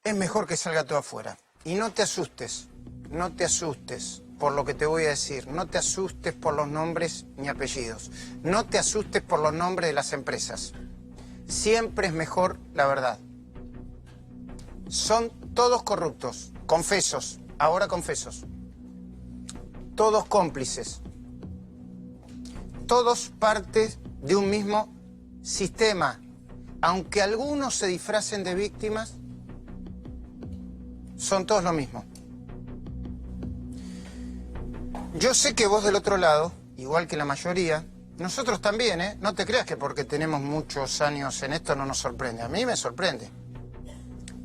es mejor que salga todo afuera. Y no te asustes por lo que te voy a decir. No te asustes por los nombres ni apellidos. No te asustes por los nombres de las empresas. Siempre es mejor la verdad. Son todos corruptos, confesos, ahora confesos. Todos cómplices. Todos parte de un mismo sistema. Aunque algunos se disfracen de víctimas, son todos lo mismo. Yo sé que vos del otro lado, igual que la mayoría, nosotros también, ¿eh? No te creas que porque tenemos muchos años en esto no nos sorprende. A mí me sorprende.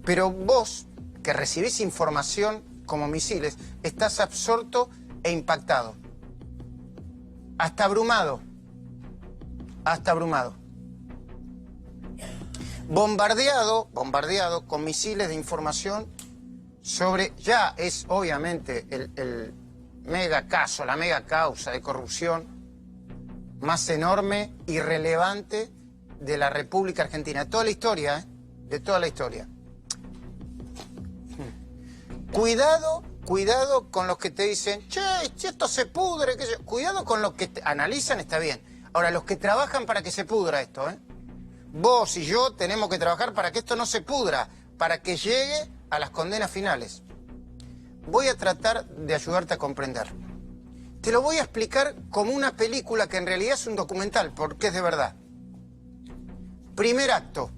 Pero vos, que recibís información como misiles, estás absorto e impactado. Hasta abrumado. Hasta abrumado. Bombardeado con misiles de información sobre, ya es obviamente el mega caso, la mega causa de corrupción más enorme y relevante de la República Argentina. De toda la historia, ¿eh? De toda la historia. Cuidado con los que te dicen, che, esto se pudre, qué sé yo. Cuidado con los que analizan, está bien. Ahora, los que trabajan para que se pudra esto, ¿eh? Vos y yo tenemos que trabajar para que esto no se pudra, para que llegue a las condenas finales. Voy a tratar de ayudarte a comprender. Te lo voy a explicar como una película que en realidad es un documental, porque es de verdad. Primer acto.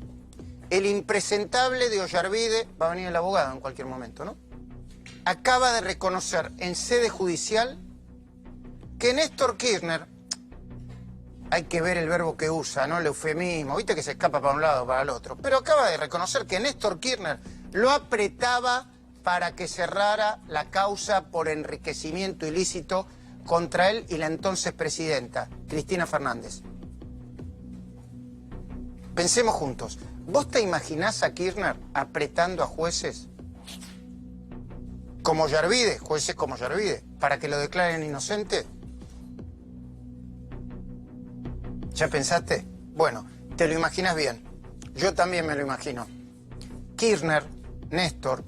El impresentable de Ollarvide, va a venir el abogado en cualquier momento, ¿no? Acaba de reconocer en sede judicial que Néstor Kirchner, hay que ver el verbo que usa, ¿no? El eufemismo, viste que se escapa para un lado o para el otro, pero acaba de reconocer que Néstor Kirchner lo apretaba para que cerrara la causa por enriquecimiento ilícito contra él y la entonces presidenta, Cristina Fernández. Pensemos juntos. ¿Vos te imaginás a Kirchner apretando a jueces como Ollarvide, jueces como Ollarvide, para que lo declaren inocente? ¿Ya pensaste? Bueno, te lo imaginas bien. Yo también me lo imagino. Kirchner, Néstor,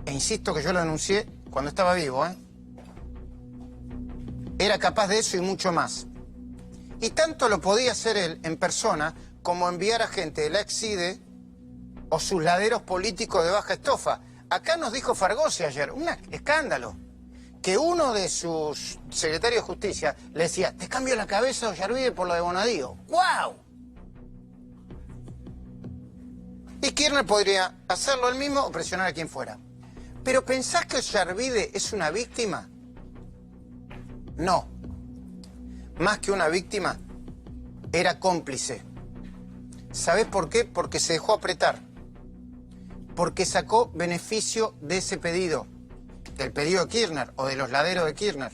e insisto que yo lo denuncié cuando estaba vivo, ¿eh? Era capaz de eso y mucho más. Y tanto lo podía hacer él en persona como enviar a gente de la ex-CIDE o sus laderos políticos de baja estofa. Acá nos dijo Fargosi ayer, un escándalo, que uno de sus secretarios de justicia le decía, te cambio la cabeza a Ollarvide por lo de Bonadío. ¡Guau! Y Kirchner podría hacerlo él mismo o presionar a quien fuera. ¿Pero pensás que Ollarvide es una víctima? No. Más que una víctima, era cómplice. ¿Sabés por qué? Porque se dejó apretar. Porque sacó beneficio de ese pedido. Del pedido de Kirchner o de los laderos de Kirchner.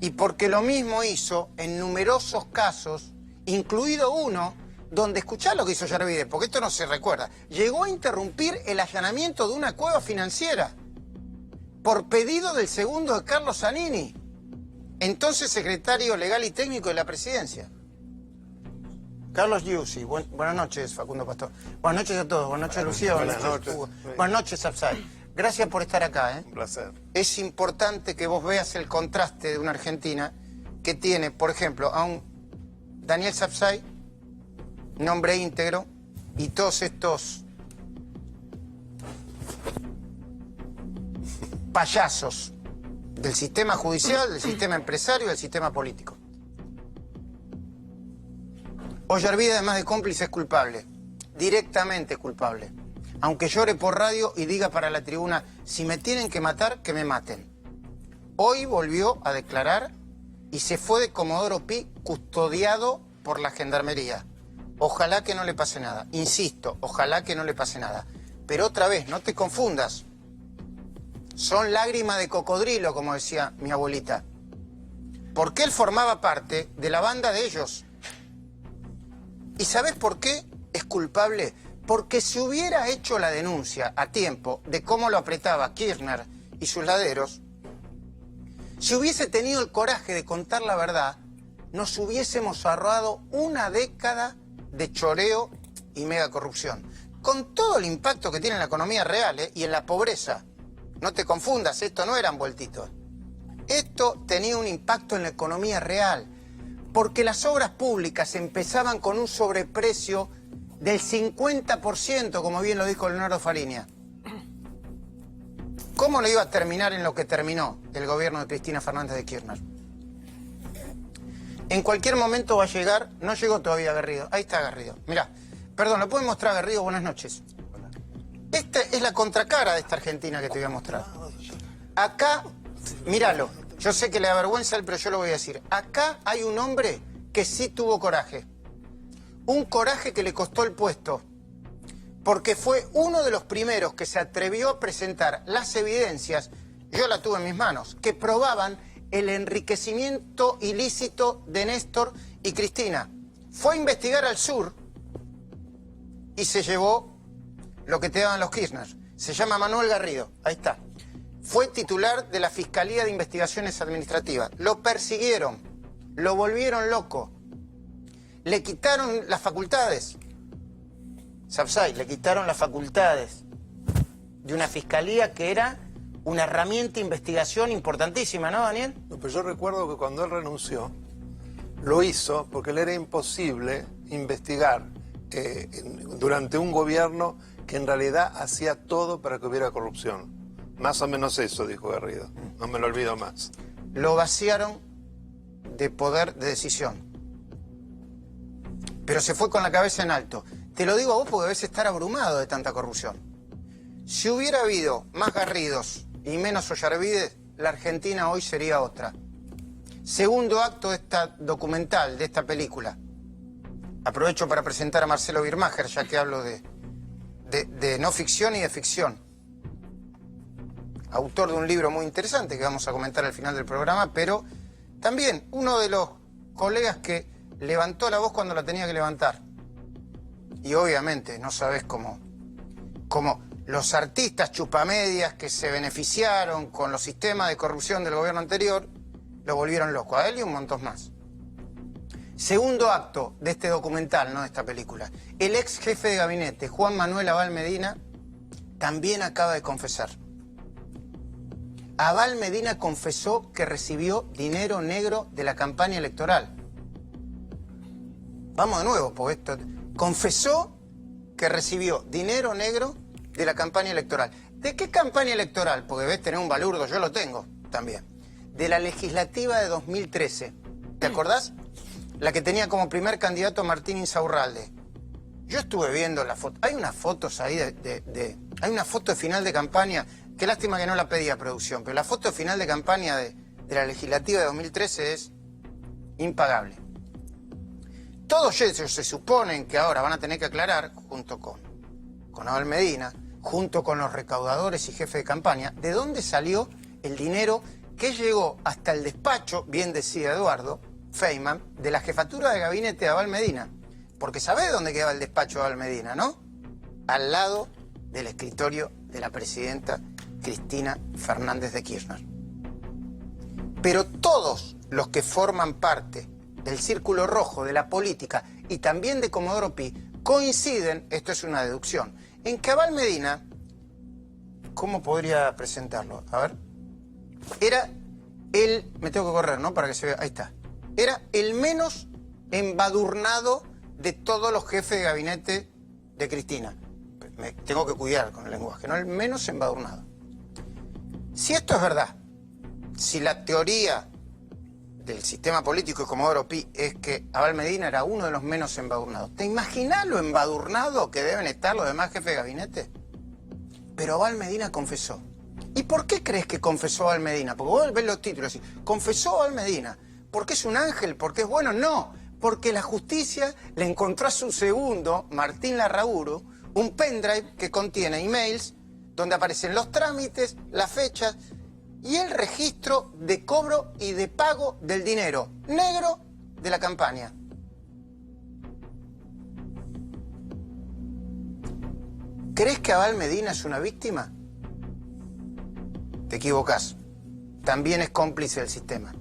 Y porque lo mismo hizo en numerosos casos, incluido uno, donde escuchá lo que hizo Ollarvide, porque esto no se recuerda. Llegó a interrumpir el allanamiento de una cueva financiera por pedido del segundo de Carlos Zanini, entonces secretario legal y técnico de la presidencia. Carlos Giussi, buenas noches, Facundo Pastor. Buenas noches a todos, buenas noches, Lucía. Buenas noches, Hugo. Buenas noches, Sapsay. Gracias por estar acá, ¿eh? Un placer. Es importante que vos veas el contraste de una Argentina que tiene, por ejemplo, a un Daniel Sapsay, nombre íntegro, y todos estos payasos del sistema judicial, del sistema empresario y del sistema político. Ollarvide, además de cómplice, es culpable, directamente culpable. Aunque llore por radio y diga para la tribuna, si me tienen que matar, que me maten. Hoy volvió a declarar y se fue de Comodoro Pi custodiado por la Gendarmería. Ojalá que no le pase nada. Insisto, ojalá que no le pase nada. Pero otra vez, no te confundas. Son lágrimas de cocodrilo, como decía mi abuelita. Porque él formaba parte de la banda de ellos. ¿Y sabes por qué es culpable? Porque si hubiera hecho la denuncia a tiempo de cómo lo apretaba Kirchner y sus laderos, si hubiese tenido el coraje de contar la verdad, nos hubiésemos ahorrado una década de choreo y megacorrupción. con todo el impacto que tiene en la economía real y en la pobreza. No te confundas, esto no eran vueltitos. Esto tenía un impacto en la economía real, porque las obras públicas empezaban con un sobreprecio del 50%, como bien lo dijo Leonardo Fariña. ¿Cómo le iba a terminar en lo que terminó el gobierno de Cristina Fernández de Kirchner? En cualquier momento va a llegar, no llegó todavía Garrido, ahí está Garrido, mirá, perdón, ¿lo pueden mostrar Garrido? Buenas noches. Esta es la contracara de esta Argentina que te voy a mostrar. Acá, míralo, yo sé que le da vergüenza a él, pero yo lo voy a decir. Acá hay un hombre que sí tuvo coraje. Un coraje que le costó el puesto. Porque fue uno de los primeros que se atrevió a presentar las evidencias, yo la tuve en mis manos, que probaban el enriquecimiento ilícito de Néstor y Cristina. Fue a investigar al sur y se llevó lo que te daban los Kirchner. Se llama Manuel Garrido, ahí está. Fue titular de la Fiscalía de Investigaciones Administrativas. Lo persiguieron, lo volvieron loco, le quitaron las facultades. Sapsay, le quitaron las facultades de una fiscalía que era una herramienta de investigación importantísima, ¿no, Daniel? No, pero yo recuerdo que cuando él renunció, lo hizo porque le era imposible investigar durante un gobierno que en realidad hacía todo para que hubiera corrupción. Más o menos eso, dijo Garrido. No me lo olvido más. Lo vaciaron de poder de decisión. Pero se fue con la cabeza en alto. Te lo digo a vos porque debes estar abrumado de tanta corrupción. Si hubiera habido más Garridos y menos Ollarvides, la Argentina hoy sería otra. Segundo acto de esta documental, de esta película. Aprovecho para presentar a Marcelo Birmacher, ya que hablo de no ficción y de ficción. Autor de un libro muy interesante que vamos a comentar al final del programa, pero también uno de los colegas que levantó la voz cuando la tenía que levantar. Y obviamente no sabés cómo los artistas chupamedias que se beneficiaron con los sistemas de corrupción del gobierno anterior, lo volvieron loco, a él y un montón más. Segundo acto de este documental, no de esta película. El ex jefe de gabinete, Juan Manuel Abal Medina, también acaba de confesar. Abal Medina confesó que recibió dinero negro de la campaña electoral. Vamos de nuevo, porque esto... Confesó que recibió dinero negro de la campaña electoral. ¿De qué campaña electoral? Porque debes tener un balurdo, yo lo tengo también. De la legislativa de 2013. ¿Te acordás? La que tenía como primer candidato a Martín Insaurralde. Yo estuve viendo la foto. Hay unas fotos ahí hay una foto de final de campaña. Qué lástima que no la pedía producción, pero la foto de final de campaña de la legislativa de 2013 es impagable. Todos ellos se suponen que ahora van a tener que aclarar, junto con Abal Medina, junto con los recaudadores y jefes de campaña, de dónde salió el dinero que llegó hasta el despacho, bien decía Eduardo Feynman, de la jefatura de gabinete de Abal Medina. Porque ¿sabés dónde quedaba el despacho de Abal Medina, no? Al lado del escritorio de la presidenta Cristina Fernández de Kirchner. Pero todos los que forman parte del círculo rojo de la política y también de Comodoro Pi coinciden, esto es una deducción, en que Abal Medina, ¿cómo podría presentarlo? A ver, era el, me tengo que correr, ¿no? Para que se vea, ahí está, era el menos embadurnado de todos los jefes de gabinete de Cristina. Me tengo que cuidar con el lenguaje, ¿no? El menos embadurnado. Si esto es verdad, si la teoría del sistema político de Comodoro Pi es que Abal Medina era uno de los menos embadurnados. ¿Te imaginás lo embadurnado que deben estar los demás jefes de gabinete? Pero Abal Medina confesó. ¿Y por qué crees que confesó Abal Medina? Porque vos ves los títulos y confesó Abal Medina. ¿Porque es un ángel? ¿Porque es bueno? No, porque la justicia le encontró a su segundo, Martín Larrauru, un pendrive que contiene emails donde aparecen los trámites, las fechas y el registro de cobro y de pago del dinero negro de la campaña. ¿Crees que Abal Medina es una víctima? Te equivocás. También es cómplice del sistema.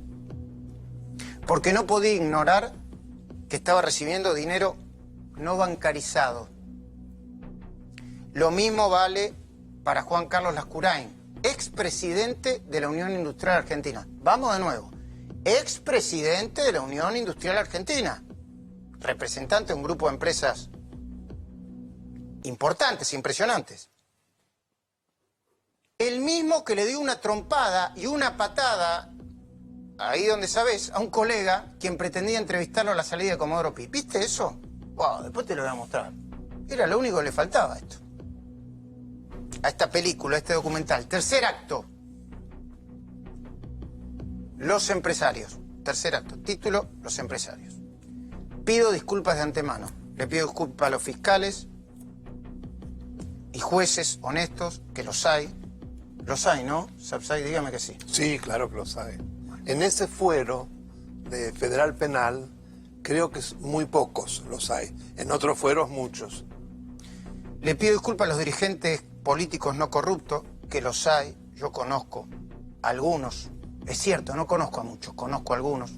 Porque no podía ignorar que estaba recibiendo dinero no bancarizado. Lo mismo vale para Juan Carlos Lascurain, expresidente de la Unión Industrial Argentina. Vamos de nuevo. Expresidente de la Unión Industrial Argentina. Representante de un grupo de empresas importantes, impresionantes. El mismo que le dio una trompada y una patada, ahí donde sabes, a un colega quien pretendía entrevistarlo a la salida de Comodoro Pi. ¿Viste eso? Wow, después te lo voy a mostrar. Era lo único que le faltaba a esto. A esta película, a este documental. Tercer acto. Los empresarios. Tercer acto. Título, Los empresarios. Pido disculpas de antemano. Le pido disculpas a los fiscales y jueces honestos, que los hay. Los hay, ¿no? Sapsay, dígame que sí. Sí, claro que los hay. En ese fuero de Federal Penal, creo que muy pocos los hay. En otros fueros, muchos. Le pido disculpas a los dirigentes políticos no corruptos, que los hay. Yo conozco algunos. Es cierto, no conozco a muchos, conozco a algunos.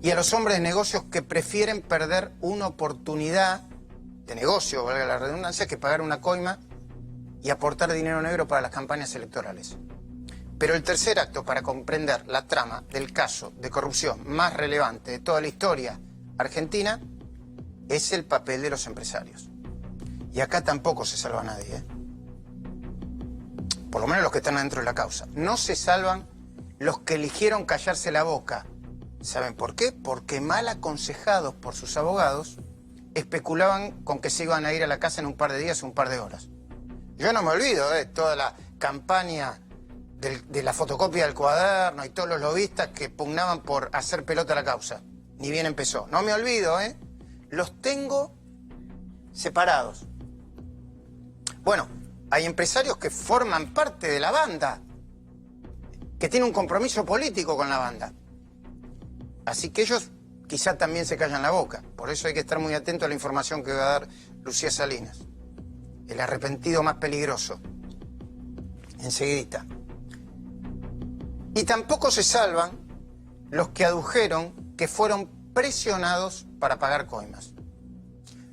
Y a los hombres de negocios que prefieren perder una oportunidad de negocio, valga la redundancia, que pagar una coima y aportar dinero negro para las campañas electorales. Pero el tercer acto para comprender la trama del caso de corrupción más relevante de toda la historia argentina es el papel de los empresarios. Y acá tampoco se salva nadie, ¿eh? Por lo menos los que están adentro de la causa. No se salvan los que eligieron callarse la boca. ¿Saben por qué? Porque mal aconsejados por sus abogados, especulaban con que se iban a ir a la casa en un par de días o un par de horas. Yo no me olvido de toda la campaña de la fotocopia del cuaderno y todos los lobistas que pugnaban por hacer pelota a la causa. Ni bien empezó. No me olvido, ¿eh? Los tengo separados. Bueno, hay empresarios que forman parte de la banda, que tienen un compromiso político con la banda. Así que ellos quizá también se callan la boca. Por eso hay que estar muy atento a la información que va a dar Lucía Salinas. El arrepentido más peligroso. Enseguidita. Y tampoco se salvan los que adujeron que fueron presionados para pagar coimas.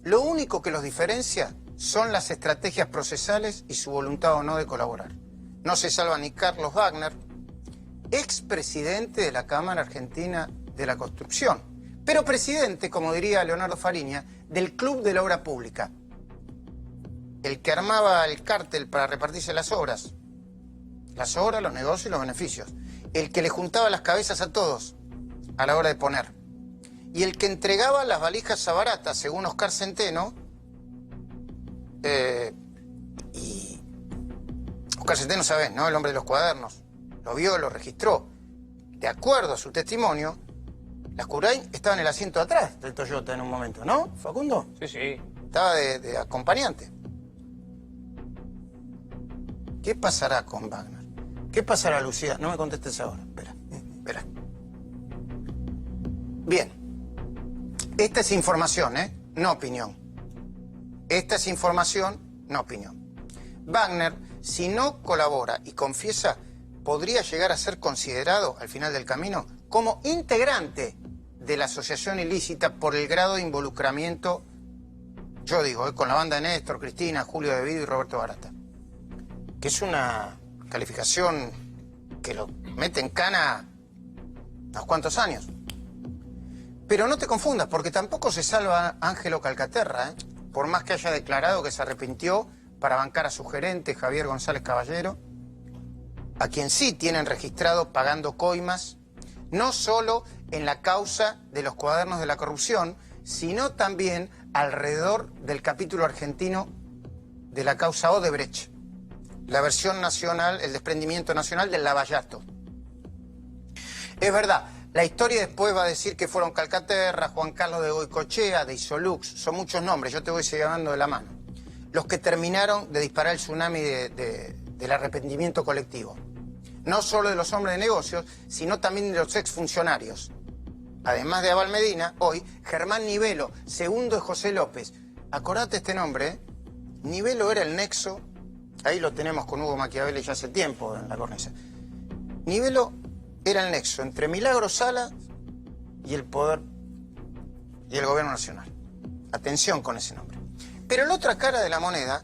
Lo único que los diferencia son las estrategias procesales y su voluntad o no de colaborar. No se salva ni Carlos Wagner, expresidente de la Cámara Argentina de la Construcción, pero presidente, como diría Leonardo Fariña, del Club de la Obra Pública. El que armaba el cártel para repartirse las obras, los negocios y los beneficios. El que le juntaba las cabezas a todos a la hora de poner. Y el que entregaba las valijas a baratas, según Oscar Centeno. Y Oscar Centeno, ¿sabes? ¿No? El hombre de los cuadernos. Lo vio, lo registró. De acuerdo a su testimonio, Lascurain estaba en el asiento de atrás del Toyota en un momento, ¿no, Facundo? Sí, sí. Estaba de acompañante. ¿Qué pasará con Wagner? ¿Qué pasará, Lucía? No me contestes ahora. Espera. Bien. Esta es información, no opinión. Esta es información, no opinión. Wagner, si no colabora y confiesa, podría llegar a ser considerado, al final del camino, como integrante de la asociación ilícita por el grado de involucramiento, yo digo, con la banda de Néstor, Cristina, Julio De Vido y Roberto Barata. Que es una calificación que lo mete en cana unos cuantos años. Pero no te confundas, porque tampoco se salva Ángelo Calcaterra, por más que haya declarado que se arrepintió para bancar a su gerente, Javier González Caballero, a quien sí tienen registrado pagando coimas, no solo en la causa de los cuadernos de la corrupción, sino también alrededor del capítulo argentino de la causa Odebrecht, la versión nacional, el desprendimiento nacional del Lavallato. Es verdad, la historia después va a decir que fueron Calcaterra, Juan Carlos de Goicoechea, de Isolux, son muchos nombres, yo te voy llevando de la mano, los que terminaron de disparar el tsunami del arrepentimiento colectivo. No solo de los hombres de negocios, sino también de los exfuncionarios. Además de Abal Medina, hoy, Germán Nivelo, segundo de José López. Acordate este nombre, ¿eh? Nivelo era el nexo, ahí lo tenemos con Hugo Machiavelli ya hace tiempo en la cornisa. Nivelo era el nexo entre Milagro Sala y el poder y el gobierno nacional. Atención con ese nombre. Pero la otra cara de la moneda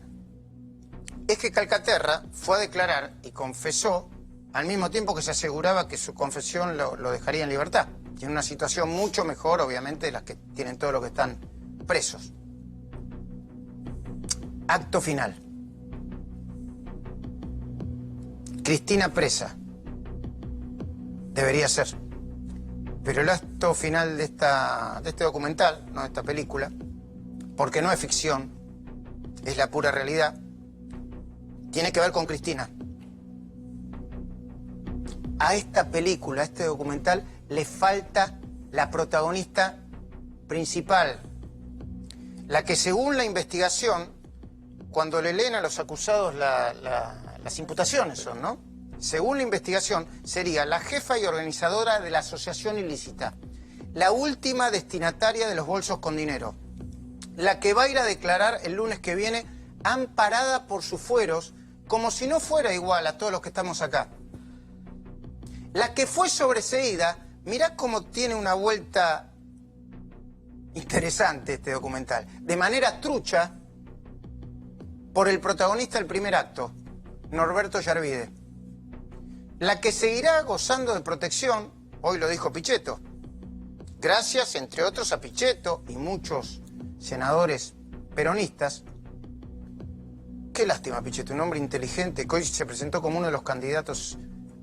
es que Calcaterra fue a declarar y confesó al mismo tiempo que se aseguraba que su confesión lo dejaría en libertad. Y en una situación mucho mejor, obviamente, de las que tienen todos los que están presos. Acto final. Cristina presa. Debería ser. Pero el acto final de este documental, no de esta película, porque no es ficción, es la pura realidad, tiene que ver con Cristina. A esta película, a este documental, le falta la protagonista principal. La que según la investigación, cuando le leen a los acusados las imputaciones son, ¿no? Según la investigación, sería la jefa y organizadora de la asociación ilícita, la última destinataria de los bolsos con dinero, la que va a ir a declarar el lunes que viene, amparada por sus fueros, como si no fuera igual a todos los que estamos acá. La que fue sobreseída, mirá cómo tiene una vuelta interesante este documental, de manera trucha, por el protagonista del primer acto, Norberto Yarvide. La que seguirá gozando de protección, hoy lo dijo Pichetto, gracias, entre otros, a Pichetto y muchos senadores peronistas. Qué lástima, Pichetto, un hombre inteligente que hoy se presentó como uno de los candidatos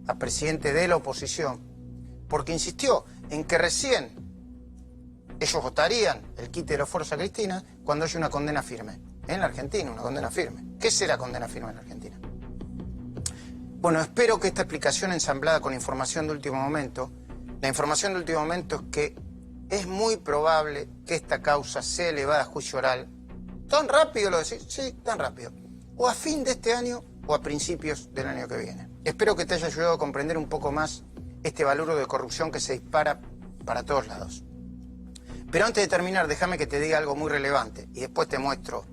a presidente de la oposición, porque insistió en que recién ellos votarían el quite de los fueros a Cristina cuando haya una condena firme. En la Argentina, una condena firme. ¿Qué será condena firme en la Argentina? Bueno, espero que esta explicación ensamblada con información de último momento, la información de último momento es que es muy probable que esta causa sea elevada a juicio oral. ¿Tan rápido lo decís? Sí, tan rápido. O a fin de este año o a principios del año que viene. Espero que te haya ayudado a comprender un poco más este valor de corrupción que se dispara para todos lados. Pero antes de terminar, déjame que te diga algo muy relevante y después te muestro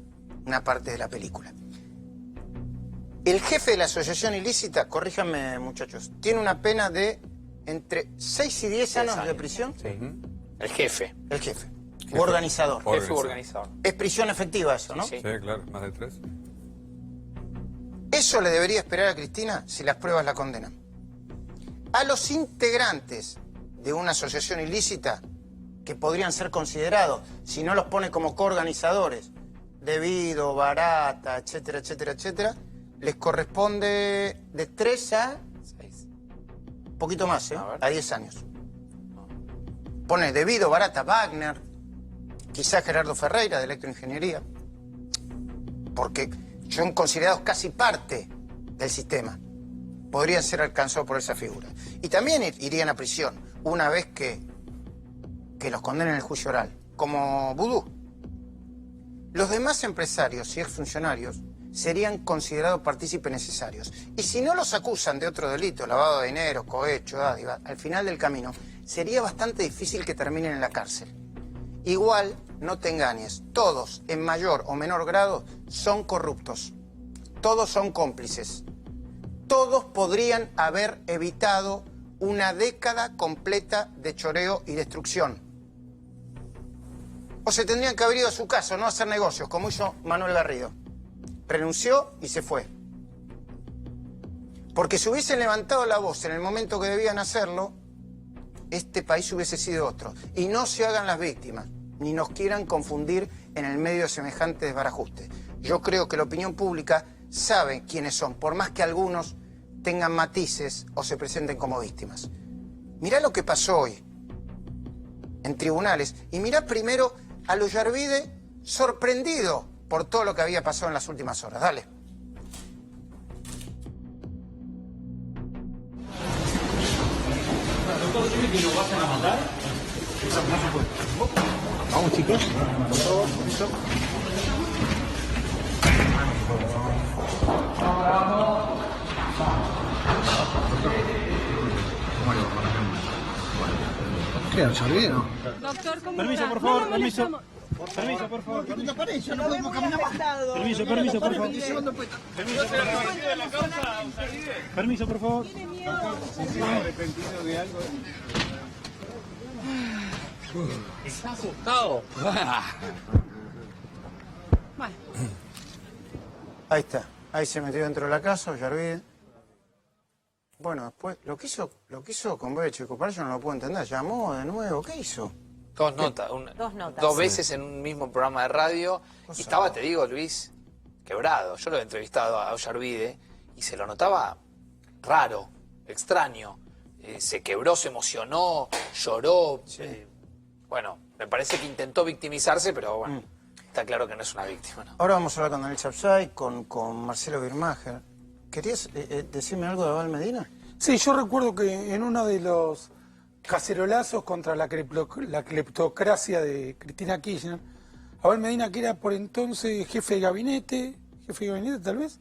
una parte de la película. El jefe de la asociación ilícita, corríjanme muchachos, tiene una pena de entre 6 y 10 años de prisión. Sí. El jefe. El jefe. U organizador. Jefe u organizador. Es prisión efectiva eso, ¿no? Sí, Sí, claro, más de 3. Eso le debería esperar a Cristina si las pruebas la condenan. A los integrantes de una asociación ilícita que podrían ser considerados, si no los pone como coorganizadores, Debido, Barata, etcétera, etcétera, etcétera, les corresponde de 3 a 6. un poquito más, A 10 años. Pone Debido, Barata, Wagner, quizás Gerardo Ferreira de Electroingeniería, porque son considerados casi parte del sistema. Podrían ser alcanzados por esa figura. Y también irían a prisión una vez que los condenen en el juicio oral, como Vudú. Los demás empresarios y exfuncionarios serían considerados partícipes necesarios. Y si no los acusan de otro delito, lavado de dinero, cohecho, dádiva, al final del camino sería bastante difícil que terminen en la cárcel. Igual, no te engañes, todos, en mayor o menor grado, son corruptos. Todos son cómplices. Todos podrían haber evitado una década completa de choreo y destrucción. O se tendrían que haber ido a su casa, no a hacer negocios, como hizo Manuel Garrido. Renunció y se fue. Porque si hubiesen levantado la voz en el momento que debían hacerlo, este país hubiese sido otro. Y no se hagan las víctimas, ni nos quieran confundir en el medio de semejante desbarajuste. Yo creo que la opinión pública sabe quiénes son, por más que algunos tengan matices o se presenten como víctimas. Mirá lo que pasó hoy en tribunales y mirá primero a los Yarvide sorprendido por todo lo que había pasado en las últimas horas. Dale. Vamos, chicos. ¿Qué? ¿Yarvide no? Doctor, ¿cómo Permiso, está? por favor, No lo permiso. molestamos. Permiso, por favor. ¿Qué te parece? No Lo ve podemos muy caminar más. afectado. Permiso, Mire, permiso, doctor, por favor. mire. Permiso, por favor. Permiso, por favor. Tiene miedo. ¿Estás asustado? Bueno. Ahí está. Ahí se metió dentro de la casa, Ollarvide. Bueno, después, lo que hizo con Bebe Checopar, yo no lo puedo entender. Llamó de nuevo, ¿qué hizo? Dos notas. Dos notas. Dos veces en un mismo programa de radio. Y estaba, te digo, Luis, quebrado. Yo lo he entrevistado a Ollarvide y se lo notaba raro, extraño. Se quebró, se emocionó, lloró. Bueno, me parece que intentó victimizarse, pero bueno, está claro que no es una víctima, ¿no? Ahora vamos a hablar con Daniel Chapsay, con Marcelo Birmacher. ¿Querías decirme algo de Abel Medina? Sí, yo recuerdo que en uno de los cacerolazos contra la cleptocracia de Cristina Kirchner, Abel Medina, que era por entonces jefe de gabinete tal vez,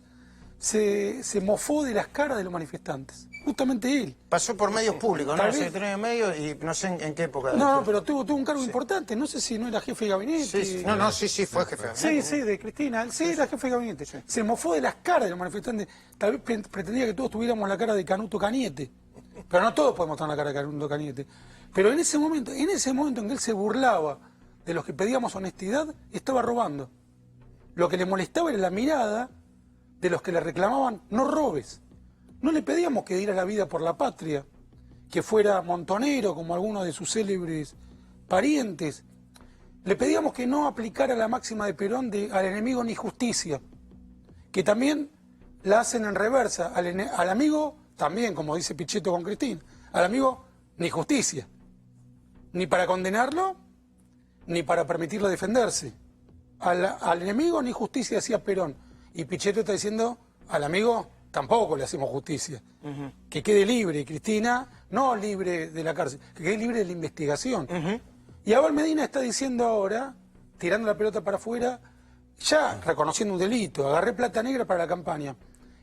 se mofó de las caras de los manifestantes. Justamente él. Pasó por medios públicos, ¿no? Tal vez. Secretario de medios y no sé en qué época. No, pero tuvo un cargo importante. No sé si no era jefe de gabinete. Sí. Sí, fue jefe de gabinete. Sí, de Cristina. Él sí era jefe de gabinete. Sí. Se mofó de las caras de los manifestantes. Tal vez pretendía que todos tuviéramos la cara de Canuto Cañete. Pero no todos podemos tener la cara de Canuto Cañete. Pero en ese momento en que él se burlaba de los que pedíamos honestidad, estaba robando. Lo que le molestaba era la mirada de los que le reclamaban, no robes. No le pedíamos que diera la vida por la patria, que fuera montonero como algunos de sus célebres parientes. Le pedíamos que no aplicara la máxima de Perón de al enemigo ni justicia, que también la hacen en reversa. Al amigo, también, como dice Pichetto con Cristina, al amigo ni justicia, ni para condenarlo, ni para permitirle defenderse. Al enemigo ni justicia, decía Perón. Y Pichetto está diciendo, al amigo tampoco le hacemos justicia. Que quede libre, y Cristina, no libre de la cárcel, que quede libre de la investigación. Y Abel Medina está diciendo ahora, tirando la pelota para afuera, ya reconociendo un delito, agarré plata negra para la campaña.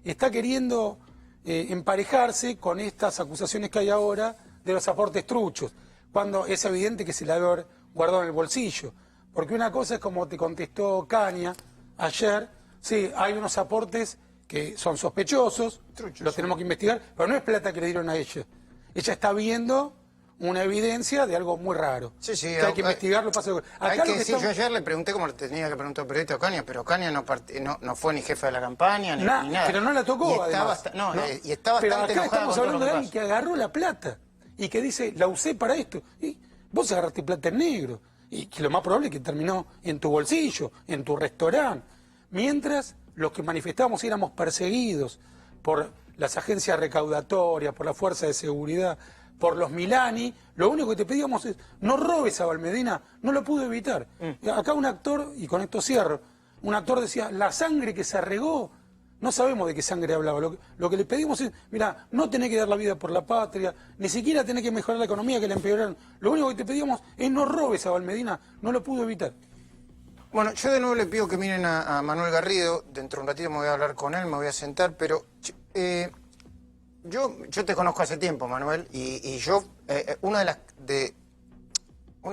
Está queriendo emparejarse con estas acusaciones que hay ahora de los aportes truchos, cuando es evidente que se la debe haber guardado en el bolsillo. Porque una cosa es como te contestó Caña ayer, sí, hay unos aportes que son sospechosos, los tenemos que investigar, pero no es plata que le dieron a ella. Ella está viendo una evidencia de algo muy raro. Sí, que hay que investigarlo. Yo ayer le pregunté como le tenía que preguntar al periodista Ocaña, pero Ocaña no fue ni jefe de la campaña, ni nada. Pero no la tocó, además. Y está pero bastante acá enojada estamos con todo hablando lo de que alguien que agarró la plata y que dice, la usé para esto. Y vos agarraste plata en negro. Y que lo más probable es que terminó en tu bolsillo, en tu restaurante. Mientras los que manifestábamos éramos perseguidos por las agencias recaudatorias, por la fuerza de seguridad, por los Milani, lo único que te pedíamos es, no robes a Abel Medina, no lo pudo evitar. Acá un actor, y con esto cierro, un actor decía, la sangre que se regó, no sabemos de qué sangre hablaba, lo que le pedimos es, mira, no tenés que dar la vida por la patria, ni siquiera tenés que mejorar la economía que la empeoraron, lo único que te pedíamos es no robes a Abel Medina, no lo pudo evitar. Bueno, yo de nuevo le pido que miren a Manuel Garrido, dentro de un ratito me voy a hablar con él, me voy a sentar, pero yo te conozco hace tiempo, Manuel, y yo, una de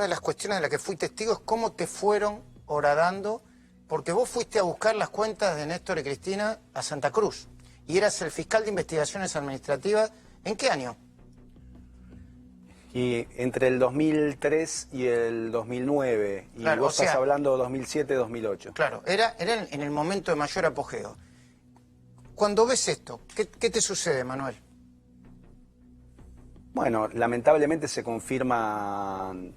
las cuestiones de las que fui testigo es cómo te fueron horadando, porque vos fuiste a buscar las cuentas de Néstor y Cristina a Santa Cruz, y eras el fiscal de investigaciones administrativas, ¿en qué año? Y entre el 2003 y el 2009, y claro, vos estás hablando de 2007-2008. Claro, era en el momento de mayor apogeo. Cuando ves esto, ¿qué te sucede, Manuel? Bueno, lamentablemente se confirman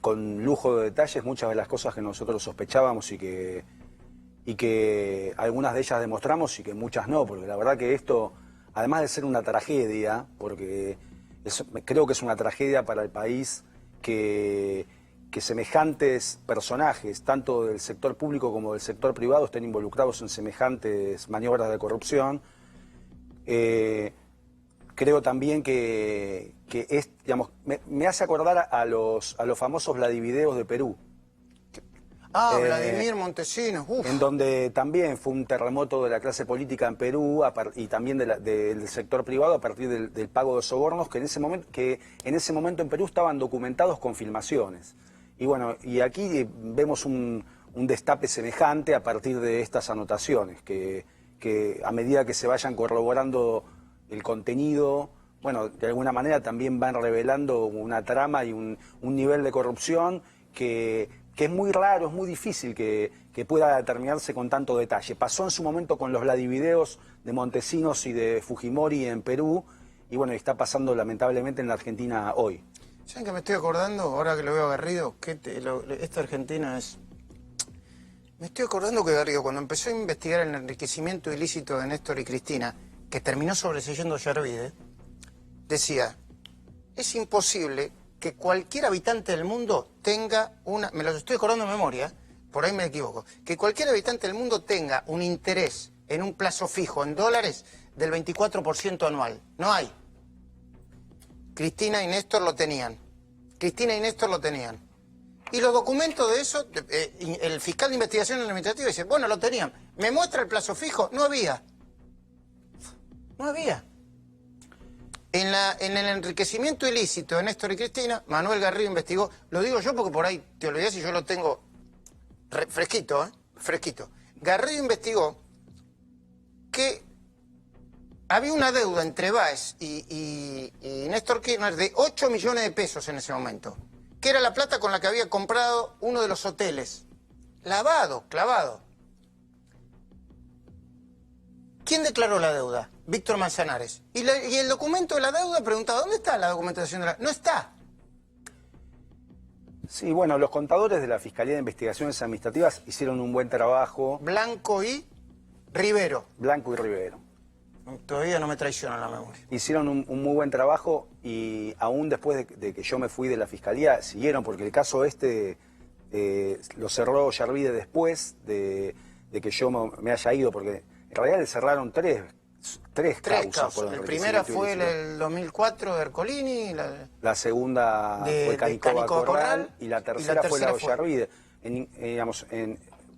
con lujo de detalles muchas de las cosas que nosotros sospechábamos y que algunas de ellas demostramos y que muchas no, porque la verdad que esto, además de ser una tragedia, porque creo que es una tragedia para el país que semejantes personajes, tanto del sector público como del sector privado, estén involucrados en semejantes maniobras de corrupción. Creo también que es, digamos, me hace acordar a los famosos Vladivideos de Perú. Vladimir Montesinos, en donde también fue un terremoto de la clase política en Perú y también del sector privado a partir del pago de sobornos que en ese momento en Perú estaban documentados con filmaciones. Y bueno, y aquí vemos un destape semejante a partir de estas anotaciones, que a medida que se vayan corroborando el contenido, bueno, de alguna manera también van revelando una trama y un nivel de corrupción que es muy raro, es muy difícil que pueda determinarse con tanto detalle. Pasó en su momento con los Vladivideos de Montesinos y de Fujimori en Perú, y bueno, está pasando lamentablemente en la Argentina hoy. ¿Saben que me estoy acordando, ahora que lo veo a Garrido, que esta Argentina es... Me estoy acordando que Garrido, cuando empezó a investigar el enriquecimiento ilícito de Néstor y Cristina, que terminó sobreseyendo Yervide, decía, es imposible que cualquier habitante del mundo tenga una... Me lo estoy acordando de memoria, por ahí me equivoco. Que cualquier habitante del mundo tenga un interés en un plazo fijo en dólares del 24% anual. No hay. Cristina y Néstor lo tenían. Cristina y Néstor lo tenían. Y los documentos de eso, el fiscal de investigación administrativa dice, bueno, lo tenían. ¿Me muestra el plazo fijo? No había. No había. En el enriquecimiento ilícito de Néstor y Cristina, Manuel Garrido investigó, lo digo yo porque por ahí te olvidás y yo lo tengo fresquito, fresquito. Garrido investigó que había una deuda entre Báez y Néstor Kirchner de 8 millones de pesos en ese momento, que era la plata con la que había comprado uno de los hoteles. Lavado, clavado. ¿Quién declaró la deuda? Víctor Manzanares. Y el documento de la deuda preguntaba, ¿dónde está la documentación de la deuda? No está. Sí, bueno, los contadores de la Fiscalía de Investigaciones Administrativas hicieron un buen trabajo. Blanco y Rivero. Blanco y Rivero. Todavía no me traiciona la memoria. Hicieron un muy buen trabajo y aún después de que yo me fui de la Fiscalía, siguieron, porque el caso lo cerró Yervide después de que yo me haya ido, porque en realidad le cerraron tres causas. Por La primera fue en el 2004 de Ercolini. La segunda fue Canicova Corral y la tercera fue la de Yervide.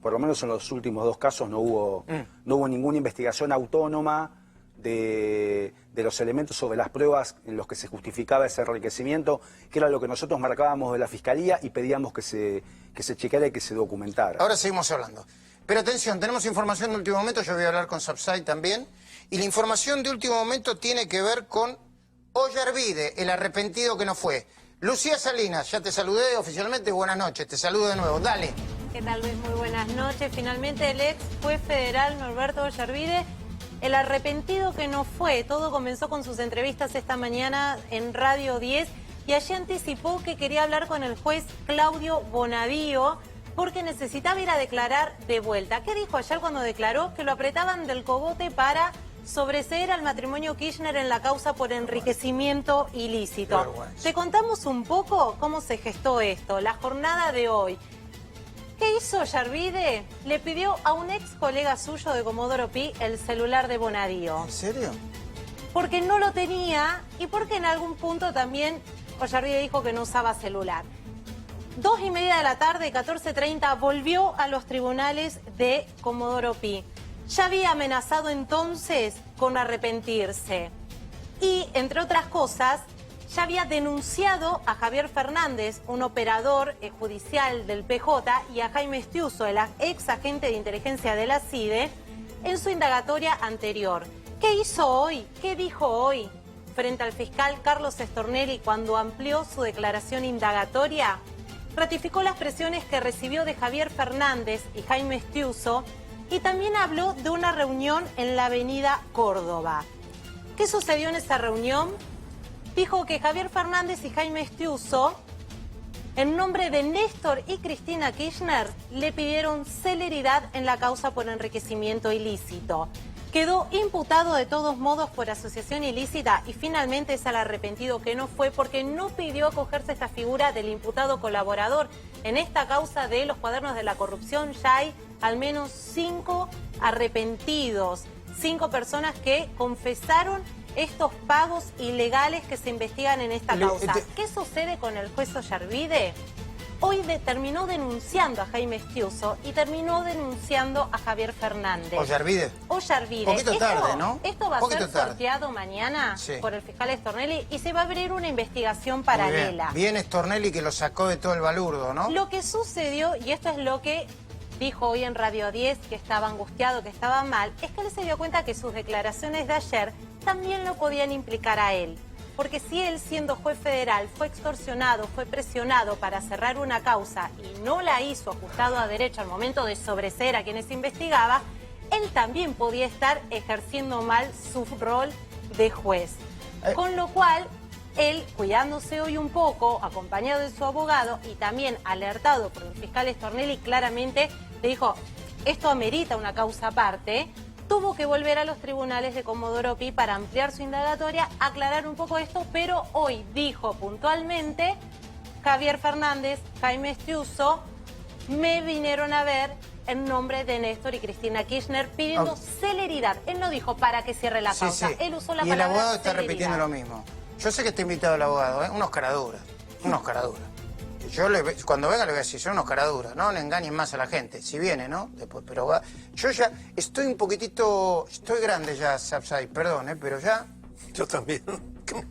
Por lo menos en los últimos dos casos no hubo ninguna investigación autónoma de los elementos sobre las pruebas en los que se justificaba ese enriquecimiento, que era lo que nosotros marcábamos de la Fiscalía y pedíamos que se chequeara y que se documentara. Ahora seguimos hablando. Pero atención, tenemos información de último momento, yo voy a hablar con Sapsay también, y la información de último momento tiene que ver con Yervide, el arrepentido que no fue. Lucía Salinas, ya te saludé oficialmente, buenas noches, te saludo de nuevo, dale. ¿Qué tal, Luis? Muy buenas noches. Finalmente el ex juez federal Norberto Yervide, el arrepentido que no fue. Todo comenzó con sus entrevistas esta mañana en Radio 10 y allí anticipó que quería hablar con el juez Claudio Bonadío porque necesitaba ir a declarar de vuelta. ¿Qué dijo ayer cuando declaró? Que lo apretaban del cogote para sobreseer al matrimonio Kirchner en la causa por enriquecimiento ilícito. Te contamos un poco cómo se gestó esto, la jornada de hoy. ¿Qué hizo Yervide? Le pidió a un ex colega suyo de Comodoro Pi el celular de Bonadío. ¿En serio? Porque no lo tenía y porque en algún punto también Yervide dijo que no usaba celular. 2:30 de la tarde, 14:30, volvió a los tribunales de Comodoro Pi. Ya había amenazado entonces con arrepentirse. Y, entre otras cosas, ya había denunciado a Javier Fernández, un operador judicial del PJ, y a Jaime Estiuso, el ex agente de inteligencia de la CIDE, en su indagatoria anterior. ¿Qué hizo hoy? ¿Qué dijo hoy frente al fiscal Carlos Stornelli cuando amplió su declaración indagatoria? Ratificó las presiones que recibió de Javier Fernández y Jaime Estiuso y también habló de una reunión en la avenida Córdoba. ¿Qué sucedió en esa reunión? Dijo que Javier Fernández y Jaime Estiuso, en nombre de Néstor y Cristina Kirchner, le pidieron celeridad en la causa por enriquecimiento ilícito. Quedó imputado de todos modos por asociación ilícita y finalmente es el arrepentido que no fue porque no pidió acogerse a esta figura del imputado colaborador. En esta causa de los cuadernos de la corrupción ya hay al menos 5 arrepentidos, 5 personas que confesaron estos pagos ilegales que se investigan en esta causa. ¿Qué sucede con el juez Yervide? Hoy terminó denunciando a Jaime Estiuso y terminó denunciando a Javier Fernández. Yervide. Yervide. Poquito tarde, ¿no? Esto va a ser sorteado mañana por el fiscal Stornelli y se va a abrir una investigación paralela. Bien Stornelli que lo sacó de todo el balurdo, ¿no? Lo que sucedió, y esto es lo que dijo hoy en Radio 10, que estaba angustiado, que estaba mal, es que él se dio cuenta que sus declaraciones de ayer también lo podían implicar a él. porque si él, siendo juez federal, fue extorsionado, fue presionado para cerrar una causa y no la hizo ajustado a derecho al momento de sobreseer a quienes investigaba, él también podía estar ejerciendo mal su rol de juez. Con lo cual, él, cuidándose hoy un poco, acompañado de su abogado y también alertado por el fiscal Stornelli, claramente le dijo, esto amerita una causa aparte, tuvo que volver a los tribunales de Comodoro Pi para ampliar su indagatoria, aclarar un poco esto, pero hoy dijo puntualmente, Javier Fernández, Jaime Estiuso, me vinieron a ver en nombre de Néstor y Cristina Kirchner pidiendo celeridad. Él no dijo para que cierre la causa, él usó la palabra y el abogado está celeridad. repitiendo lo mismo. Yo sé que está invitado el abogado, unos caraduras, unos caraduras. Yo cuando venga le voy a decir, son unos caraduras, no le engañen más a la gente. Si viene, ¿no? Después, pero va. Yo ya estoy un poquitito, estoy grande ya, Sapsay, perdón, pero ya... Yo también.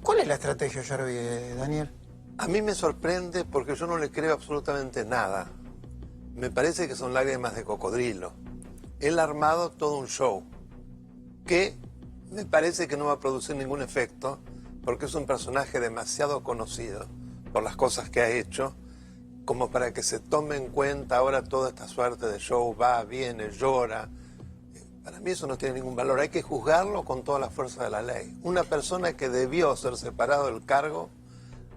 ¿Cuál es la estrategia, Ollarvide, Daniel? A mí me sorprende porque yo no le creo absolutamente nada. Me parece que son lágrimas de cocodrilo. Él ha armado todo un show que me parece que no va a producir ningún efecto porque es un personaje demasiado conocido por las cosas que ha hecho como para que se tome en cuenta ahora toda esta suerte de show, va, viene, llora. Para mí eso no tiene ningún valor, hay que juzgarlo con toda la fuerza de la ley. Una persona que debió ser separado del cargo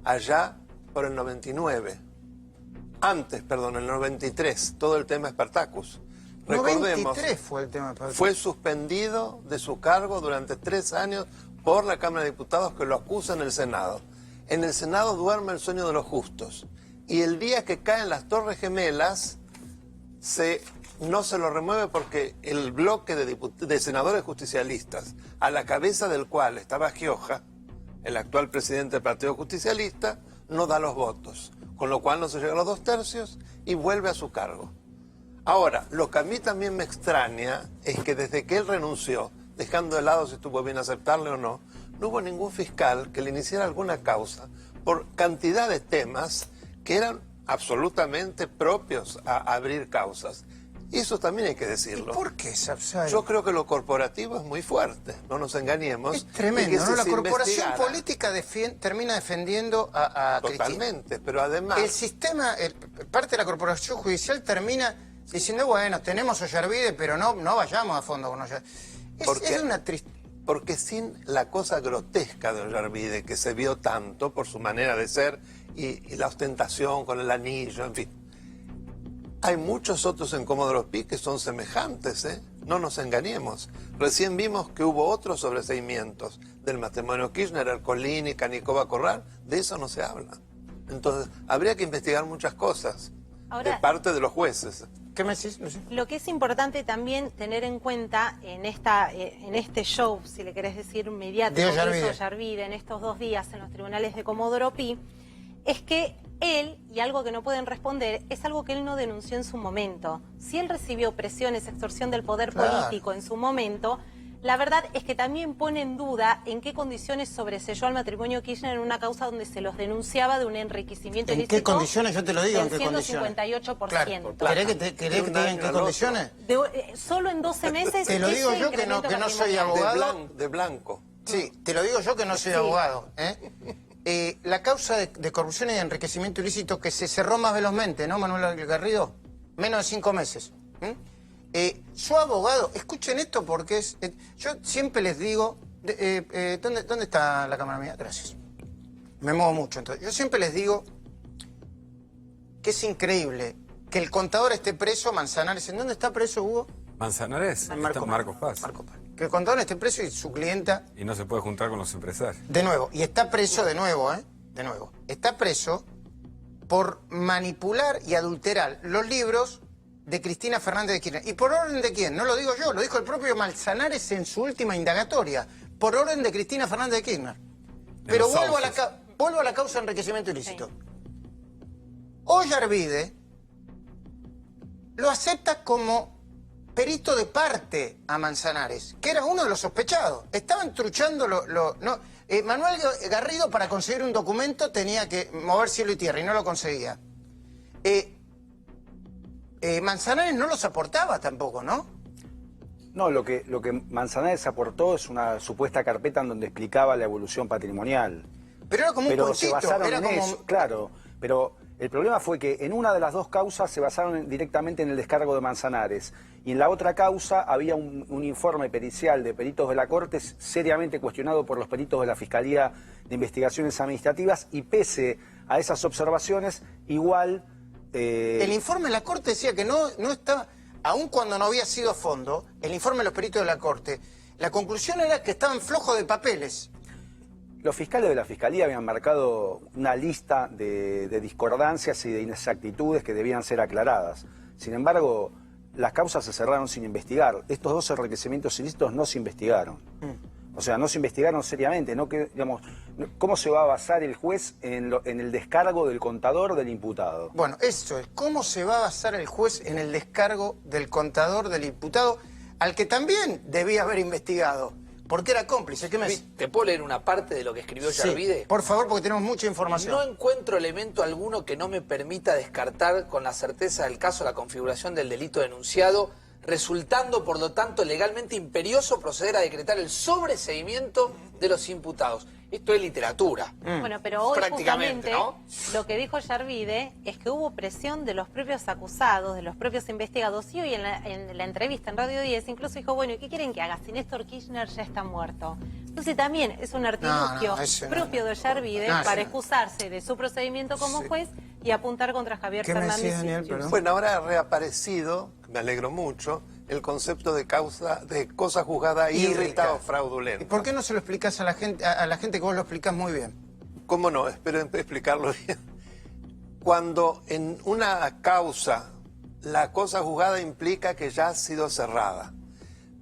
allá por el 99, antes, perdón, el 93, todo el tema Spartacus. Recordemos, 93 fue el tema. fue suspendido de su cargo durante 3 años por la Cámara de Diputados que lo acusa en el Senado. En el Senado duerme el sueño de los justos. Y el día que caen las Torres Gemelas, no se lo remueve porque el bloque de senadores justicialistas, a la cabeza del cual estaba Gioja, el actual presidente del Partido Justicialista, no da los votos. Con lo cual no se llega a los 2/3 y vuelve a su cargo. Ahora, lo que a mí también me extraña es que desde que él renunció, dejando de lado si estuvo bien aceptarle o no, no hubo ningún fiscal que le iniciara alguna causa por cantidad de temas que eran absolutamente propios a abrir causas. Y eso también hay que decirlo. ¿Y por qué, Sapsay? Yo creo que lo corporativo es muy fuerte, no nos engañemos. Es tremendo, ¿no? La se corporación investigara. política termina defendiendo a Cristina. Totalmente, pero además... El sistema, parte de la corporación judicial termina diciendo, bueno, tenemos Ollarvide, pero no vayamos a fondo con Ollarvide. Es una tristeza. Porque sin la cosa grotesca de Ollarvide, que se vio tanto por su manera de ser y la ostentación con el anillo, en fin. Hay muchos otros en Comodoro Pi que son semejantes, ¿eh? No nos engañemos. Recién vimos que hubo otros sobreseimientos del matrimonio Kirchner, Ercolini, Canicova Corral. De eso no se habla. Entonces, habría que investigar muchas cosas Ahora, de parte de los jueces. ¿Qué me decís? No sé. lo que es importante también tener en cuenta en este show, si le querés decir mediático, De que Ollarvide. hizo Ollarvide en estos 2 días en los tribunales de Comodoro Pi, es que él, y algo que no pueden responder, es algo que él no denunció en su momento. Si él recibió presiones, extorsión del poder político en su momento, la verdad es que también pone en duda en qué condiciones sobreselló al matrimonio Kirchner en una causa donde se los denunciaba de un enriquecimiento ¿En ilícito. qué condiciones? Yo te lo digo, ¿en del qué condiciones? 158%. Claro. ¿Querés que te diga en qué condiciones? Solo en 12 meses. Te lo digo ese yo que no incremento soy patrimonial. abogado. De blanco. Sí, te lo digo yo que no soy Sí. abogado. La causa de corrupción y de enriquecimiento ilícito que se cerró más velozmente, ¿no, Manuel Garrido? Menos de 5 meses. Su abogado, escuchen esto porque es... yo siempre les digo... ¿dónde está la cámara mía? Gracias. Me muevo mucho, entonces. Yo siempre les digo que es increíble que el contador esté preso, Manzanares. ¿En dónde está preso, Hugo? Manzanares, está Marcos Paz. Marcos Paz. Que el contador esté preso y su clienta... Y no se puede juntar con los empresarios. De nuevo, y está preso de nuevo, de nuevo. Está preso por manipular y adulterar los libros de Cristina Fernández de Kirchner. ¿Y por orden de quién? No lo digo yo, lo dijo el propio Manzanares en su última indagatoria. Por orden de Cristina Fernández de Kirchner. Pero los vuelvo sauces. a la causa de enriquecimiento ilícito. Sí. Ollarvide lo acepta como perito de parte a Manzanares, que era uno de los sospechados. Estaban truchando Manuel Garrido, para conseguir un documento, tenía que mover cielo y tierra y no lo conseguía. Manzanares no los aportaba tampoco, ¿no? No, lo que Manzanares aportó es una supuesta carpeta en donde explicaba la evolución patrimonial. Pero era como un Pero se puntito, basaron era en como... eso, claro. Pero el problema fue que en una de las dos causas se basaron directamente en el descargo de Manzanares. Y en la otra causa había un informe pericial de peritos de la Corte seriamente cuestionado por los peritos de la Fiscalía de Investigaciones Administrativas, y pese a esas observaciones, igual... El informe de la Corte decía que no estaba, aun cuando no había sido a fondo, el informe de los peritos de la Corte, la conclusión era que estaban flojos de papeles. Los fiscales de la Fiscalía habían marcado una lista de discordancias y de inexactitudes que debían ser aclaradas. Sin embargo, las causas se cerraron sin investigar. Estos 2 enriquecimientos ilícitos no se investigaron. O sea, no se investigaron seriamente. No que, digamos, ¿cómo se va a basar el juez en el descargo del contador del imputado? Bueno, eso es, ¿cómo se va a basar el juez en el descargo del contador del imputado, al que también debía haber investigado? Porque era cómplice. ¿Qué me... ¿Te puedo leer una parte de lo que escribió Yarvide? Sí, por favor, porque tenemos mucha información. No encuentro elemento alguno que no me permita descartar con la certeza del caso la configuración del delito denunciado, resultando, por lo tanto, legalmente imperioso proceder a decretar el sobreseimiento de los imputados. Esto es literatura. Bueno, pero hoy Prácticamente, justamente ¿no? lo que dijo Yarvide es que hubo presión de los propios acusados, de los propios investigados, y hoy en la entrevista en Radio 10 incluso dijo, bueno, ¿y qué quieren que haga si Néstor Kirchner ya está muerto? Entonces también es un artilugio propio de Yarvide para excusarse de su procedimiento como juez y apuntar contra Javier Fernández. Bueno, ahora ha reaparecido, me alegro mucho, el concepto de cosa juzgada irrita o fraudulenta. ¿Y por qué no se lo explicas a la gente que vos lo explicás muy bien? ¿Cómo no? Espero explicarlo bien. Cuando en una causa la cosa juzgada implica que ya ha sido cerrada,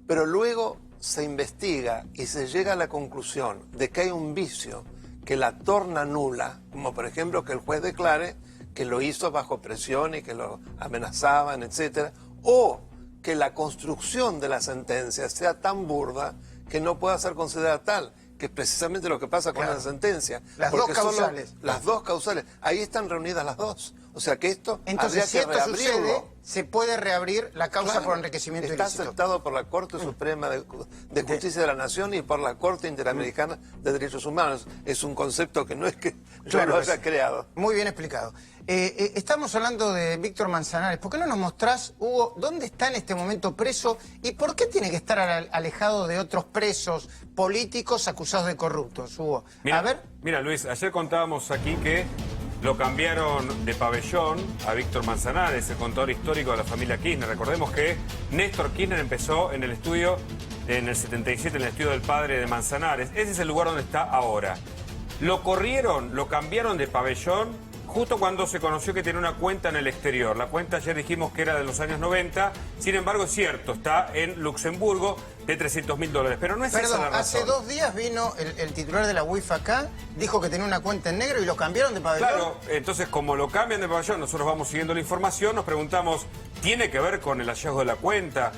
pero luego se investiga y se llega a la conclusión de que hay un vicio que la torna nula, como por ejemplo que el juez declare que lo hizo bajo presión y que lo amenazaban, etcétera, o que la construcción de la sentencia sea tan burda que no pueda ser considerada tal, que es precisamente lo que pasa con la sentencia. Las dos causales. Las dos causales. Ahí están reunidas las dos. O sea que esto entonces, si habría esto que sucede, reabrirlo. se puede reabrir la causa por enriquecimiento Está ilícito. aceptado por la Corte Suprema de Justicia de la Nación y por la Corte Interamericana de Derechos Humanos. Es un concepto que no es que yo lo haya creado. Muy bien explicado. Estamos hablando de Víctor Manzanares. ¿Por qué no nos mostrás, Hugo, dónde está en este momento preso y por qué tiene que estar alejado de otros presos políticos acusados de corruptos, Hugo? Mira, a ver. Mira, Luis, ayer contábamos aquí que lo cambiaron de pabellón a Víctor Manzanares, el contador histórico de la familia Kirchner. Recordemos que Néstor Kirchner empezó en el estudio, en el 77, en el estudio del padre de Manzanares. Ese es el lugar donde está ahora. Lo corrieron, lo cambiaron de pabellón justo cuando se conoció que tenía una cuenta en el exterior. La cuenta ayer dijimos que era de los años 90, sin embargo es cierto, está en Luxemburgo de $300.000. Pero no es esa la razón. Hace 2 días vino el titular de la UIF acá, dijo que tenía una cuenta en negro y lo cambiaron de pabellón. Claro, entonces como lo cambian de pabellón, nosotros vamos siguiendo la información, nos preguntamos, ¿tiene que ver con el hallazgo de la cuenta?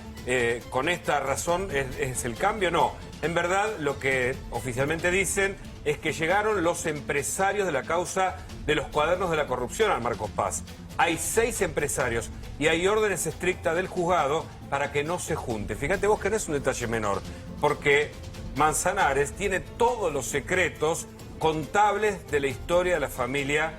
¿Con esta razón es el cambio? No. En verdad, lo que oficialmente dicen es que llegaron los empresarios de la causa de los cuadernos de la corrupción al Marcos Paz. Hay 6 empresarios y hay órdenes estrictas del juzgado para que no se junten. Fíjate vos que no es un detalle menor, porque Manzanares tiene todos los secretos contables de la historia de la familia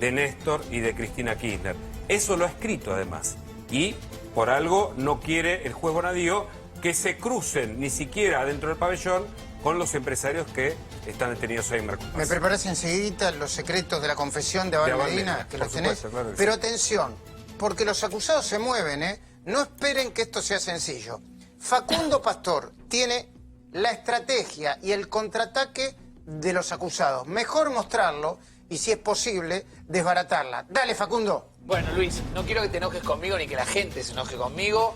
de Néstor y de Cristina Kirchner. Eso lo ha escrito además. Y por algo no quiere el juez Bonadío que se crucen ni siquiera dentro del pabellón con los empresarios que están detenidos ahí en Marcos Paz. ¿Me preparás enseguida los secretos de la confesión de Abel Medina? Que los tenés. Claro que Pero sí. atención, porque los acusados se mueven, ¿eh? No esperen que esto sea sencillo. Facundo Pastor tiene la estrategia y el contraataque de los acusados. Mejor mostrarlo y, si es posible, desbaratarla. Dale, Facundo. Bueno, Luis, no quiero que te enojes conmigo ni que la gente se enoje conmigo,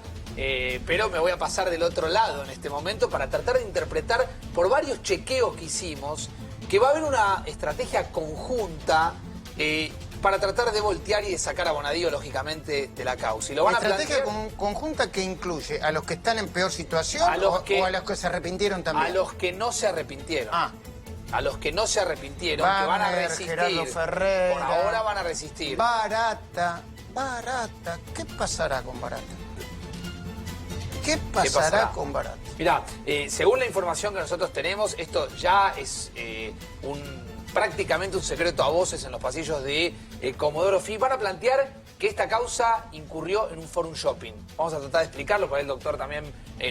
pero me voy a pasar del otro lado en este momento para tratar de interpretar por varios chequeos que hicimos que va a haber una estrategia conjunta para tratar de voltear y de sacar a Bonadío, lógicamente, de la causa. Y lo van a ¿Estrategia plantear conjunta que incluye a los que están en peor situación o a los que se arrepintieron también? A los que no se arrepintieron. A los que no se arrepintieron, Wagner, que van a resistir. Gerardo Ferreira. Por ahora van a resistir. Barata. ¿Qué pasará con Barata? ¿Qué pasará con Barata? Mirá, según la información que nosotros tenemos, esto ya es prácticamente un secreto a voces en los pasillos de Comodoro Pi. Van a plantear que esta causa incurrió en un forum shopping. Vamos a tratar de explicarlo, porque el doctor también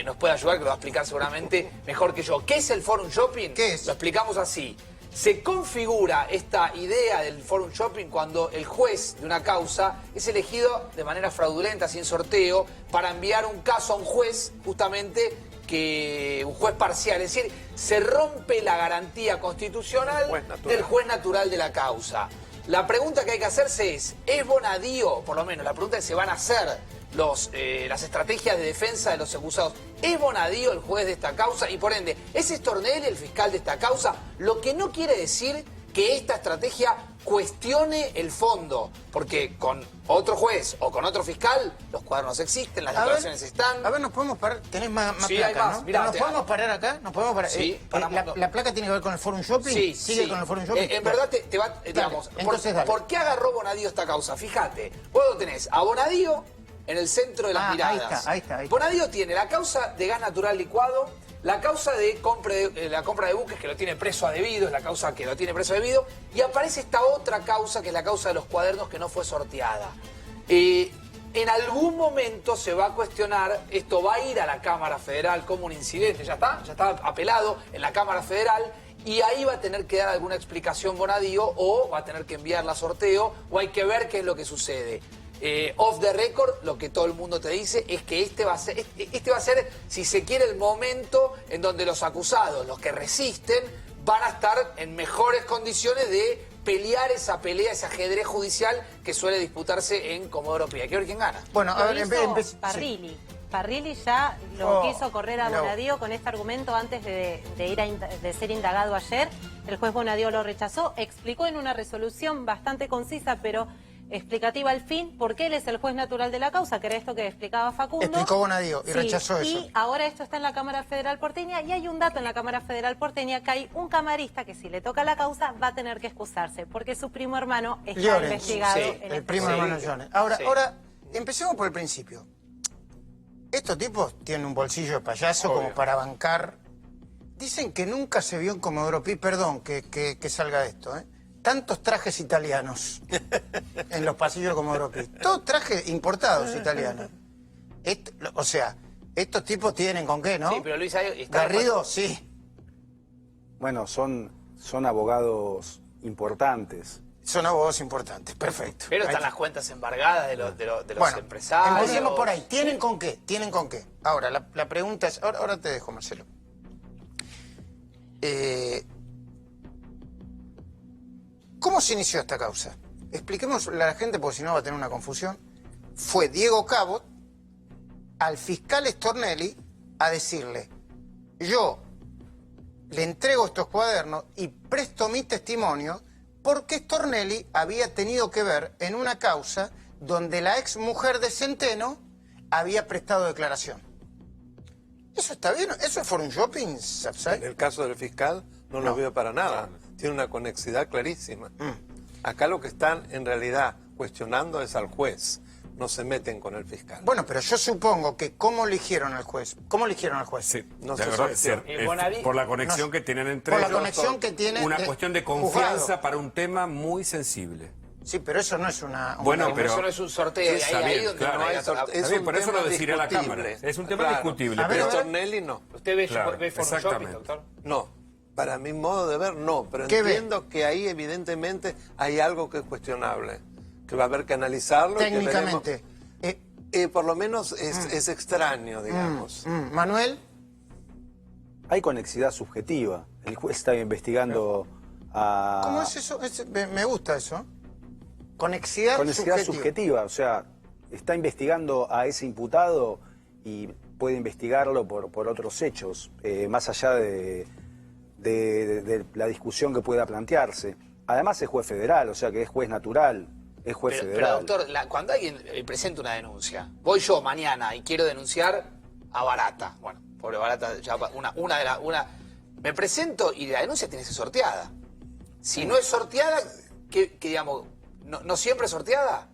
nos puede ayudar, que lo va a explicar seguramente mejor que yo. ¿Qué es el forum shopping? ¿Qué es? Lo explicamos así. Se configura esta idea del forum shopping cuando el juez de una causa es elegido de manera fraudulenta, sin sorteo, para enviar un caso a un juez, justamente que un juez parcial. Es decir, se rompe la garantía constitucional del juez natural de la causa. La pregunta que hay que hacerse ¿es Bonadío, por lo menos la pregunta que se van a hacer las estrategias de defensa de los acusados, ¿es Bonadío el juez de esta causa? Y por ende, ¿es Stornelli el fiscal de esta causa? Lo que no quiere decir que esta estrategia cuestione el fondo, porque con otro juez o con otro fiscal, los cuadernos existen, las declaraciones están. A ver, nos podemos parar. Tenés más Sí, placa, hay más. ¿no? Mirá, ¿Nos podemos parar acá? ¿Nos podemos parar? Sí, paramos. ¿La placa tiene que ver con el forum shopping? Sí, ¿Sigue sí. con el forum shopping? En verdad te va, digamos, entonces dale. ¿por qué agarró Bonadío esta causa? Fíjate, vos lo tenés a Bonadío en el centro de las miradas. Ahí está. Bonadío tiene la causa de gas natural licuado, la causa de la compra de buques, que lo tiene preso a debido, es la causa que lo tiene preso a debido, y aparece esta otra causa, que es la causa de los cuadernos, que no fue sorteada. En algún momento se va a cuestionar, esto va a ir a la Cámara Federal como un incidente, ya está apelado en la Cámara Federal, y ahí va a tener que dar alguna explicación Bonadío, o va a tener que enviarla a sorteo, o hay que ver qué es lo que sucede. Off the record, lo que todo el mundo te dice es que este va a ser, si se quiere, el momento en donde los acusados, los que resisten, van a estar en mejores condiciones de pelear esa pelea, ese ajedrez judicial que suele disputarse en Comodoro Pi. Hay que ver quién gana. Bueno, a ver, Parrilli. sí. Parrilli ya lo quiso correr a Bonadío con este argumento antes de ser indagado ayer. El juez Bonadío lo rechazó, explicó en una resolución bastante concisa, pero explicativa al fin, por qué él es el juez natural de la causa, que era esto que explicaba Facundo. Explicó Bonadío y rechazó eso. Y ahora esto está en la Cámara Federal Porteña, y hay un dato en la Cámara Federal Porteña, que hay un camarista que si le toca la causa va a tener que excusarse, porque su primo hermano está Llorens, investigado. sí, en el primo hermano Llorens. Ahora, empecemos por el principio. Estos tipos tienen un bolsillo de payaso como para bancar. Dicen que nunca se vio en Comodoro Pi, perdón que salga esto, tantos trajes italianos en los pasillos de Comodoro Pi. Todos trajes importados italianos. O sea, estos tipos tienen con qué, ¿no? Sí, pero Luis, ahí está. Garrido, sí. Bueno, son abogados importantes. Son abogados importantes, perfecto. Pero están Ahí las cuentas embargadas de los Bueno, empresarios. empecemos por ahí. ¿Tienen con qué? ¿Tienen con qué? Ahora, la pregunta es... Ahora te dejo, Marcelo. ¿Cómo se inició esta causa? Expliquémosle a la gente, porque si no va a tener una confusión. Fue Diego Cabot al fiscal Stornelli a decirle: yo le entrego estos cuadernos y presto mi testimonio porque Stornelli había tenido que ver en una causa donde la ex mujer de Centeno había prestado declaración. ¿Eso está bien? ¿Eso es forum shopping, Sapsay? En el caso del fiscal no lo veo para nada. Tiene una conexidad clarísima. Acá lo que están en realidad cuestionando es al juez. No se meten con el fiscal. Bueno, pero yo supongo que ¿cómo eligieron al juez? ¿Cómo eligieron al juez? Sí, No de se verdad, sorteó. por la conexión que tienen entre Por la ellos. conexión que tiene Una de cuestión de confianza juzgado. para un tema muy sensible. Sí, pero eso no es una... Bueno, una- pero... Eso no es un sorteo, y Está ahí bien, donde claro, no hay Está Está bien, por eso tema lo deciré a la discutible. Cámara. Es un tema Claro. discutible. A ver, Pero a ver. Stornelli no. ¿Usted ve, Claro, ve forum shopping, exactamente. doctor? No. Para mi modo de ver, no. Pero ¿Qué ve? entiendo que ahí evidentemente hay algo que es cuestionable. Que va a haber que analizarlo. y que Técnicamente. veremos. Por lo menos es extraño, digamos. Manuel, Hay conexidad subjetiva. El juez está investigando a... ¿cómo es eso? Me gusta eso. Conexidad subjetiva, o sea, está investigando a ese imputado y puede investigarlo por otros hechos, más allá de la discusión que pueda plantearse. Además es juez federal, o sea que es juez natural, es juez Pero, federal. doctor, cuando alguien presenta una denuncia, voy yo mañana y quiero denunciar a Barata. Bueno, pobre Barata, ya me presento y la denuncia tiene que ser sorteada. Si no es sorteada, que digamos, no siempre es sorteada.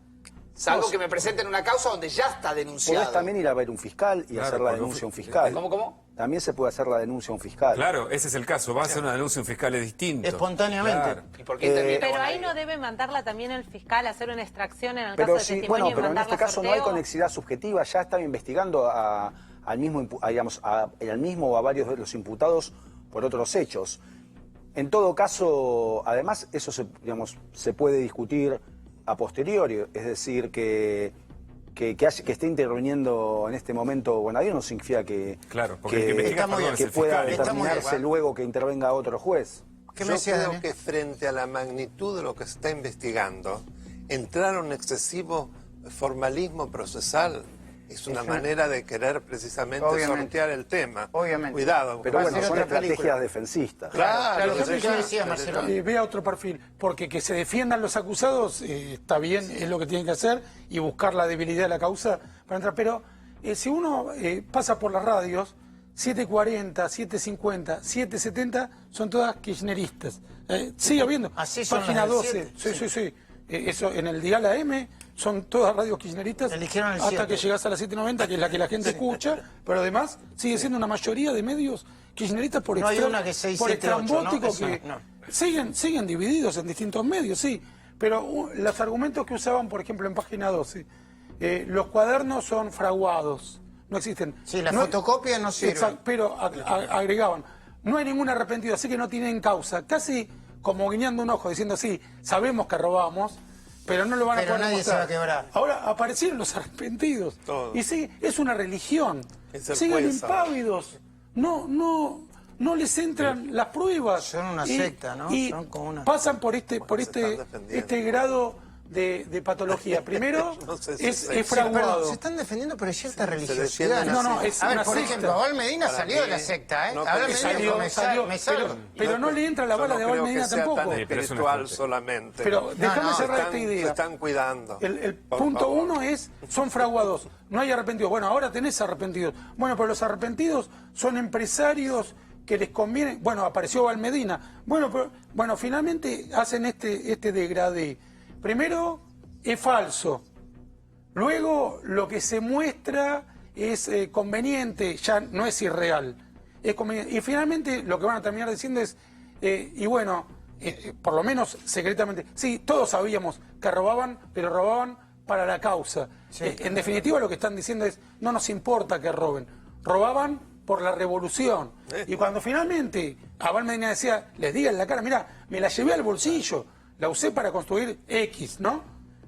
Salvo No, que me presenten una causa donde ya está denunciado. Podés también ir a ver un fiscal y Claro, hacer la con un denuncia a un fi- fiscal. ¿Cómo? También se puede hacer la denuncia a un fiscal. Claro, ese es el caso. Va a hacer una denuncia a un fiscal, es distinto. Espontáneamente. Claro. ¿Y por qué interviene Pero ahí Bonadío? no debe mandarla también el fiscal a hacer una extracción en el Pero caso de sí, testimonio bueno, y pero en mandarla este a caso no hay sorteo. conexidad subjetiva, ya estaba investigando al mismo, al mismo o a varios de los imputados por otros hechos. En todo caso, además, eso se puede discutir a posteriori, es decir, que esté interviniendo en este momento Bonadío no significa que, Claro, porque el que investiga, Está muy perdón, bien. es el pueda fiscal. Está muy bien. determinarse luego que intervenga otro juez. ¿Qué me Yo decía, creo Daniel? que frente a la magnitud de lo que se está investigando, entrar a un excesivo formalismo procesal es una manera de querer precisamente Obviamente. sortear el tema. Obviamente. Cuidado. Pero Va a bueno, ser son otra estrategias película. defensistas. Claro, desde lo que yo ya, decía, desde Marcelo. ya. Vea otro perfil, porque que se defiendan los acusados está bien, es lo que tienen que hacer, y buscar la debilidad de la causa para entrar. Pero si uno pasa por las radios, 740, 750, 770 son todas kirchneristas. Sigue habiendo. Así son Página las del 12, 7, sí. Eso en el dial AM son todas radios kirchneristas Eligieron el hasta 7. que llegas a la 790, que es la que la gente escucha, pero además sigue siendo una mayoría de medios kirchneristas por No hay una que 6, por 7, 8, estrambótico ¿no? Esa, que no. siguen divididos en distintos medios, sí. Pero los argumentos que usaban, por ejemplo, en página 12, los cuadernos son fraguados, no existen. Sí, la No- fotocopia no sirve. Exacto, pero agregaban, no hay ningún arrepentido, así que no tienen causa. Casi como guiñando un ojo, diciendo, sí, sabemos que robamos, pero no lo van a Pero poder nadie se demostrar. va a quebrar. Ahora aparecieron los arrepentidos. Todos. Y sí, es una religión. Es el Siguen juez ahora. impávidos. No les entran las pruebas. Son una secta, ¿no? Y Son como una- pasan por se están defendiendo. este grado de patología. Primero No sé si es se- fraguado. Perdón, se están defendiendo, pero hay cierta religiosidad. defienden No, no, es A ver, una por secta. ejemplo, Abel Medina Para salió de mí, la secta, ¿eh? no Abel creo que Medina salió, me salgo. pero no le entra la Yo bala no de Abel creo Medina que sea tampoco. tan Sí, pero es una espiritual fuente. solamente. Pero déjame no, cerrar esta se idea. están cuidando. El Por punto favor. uno es, son fraguados, no hay arrepentidos. Bueno, ahora tenés arrepentidos. Bueno, pero los arrepentidos son empresarios que les conviene. Bueno, apareció Valmedina. Bueno, finalmente hacen este degradé. Primero, es falso. Luego, lo que se muestra es conveniente, ya no es irreal. Es conveniente. Y finalmente, lo que van a terminar diciendo es, y bueno, por lo menos secretamente, sí, todos sabíamos que robaban, pero robaban para la causa. En definitiva, lo que están diciendo es, no nos importa que roben. Robaban por la revolución. Y cuando finalmente Abel Medina decía, les diga en la cara, mira, me la llevé al bolsillo, la usé para construir X, ¿no?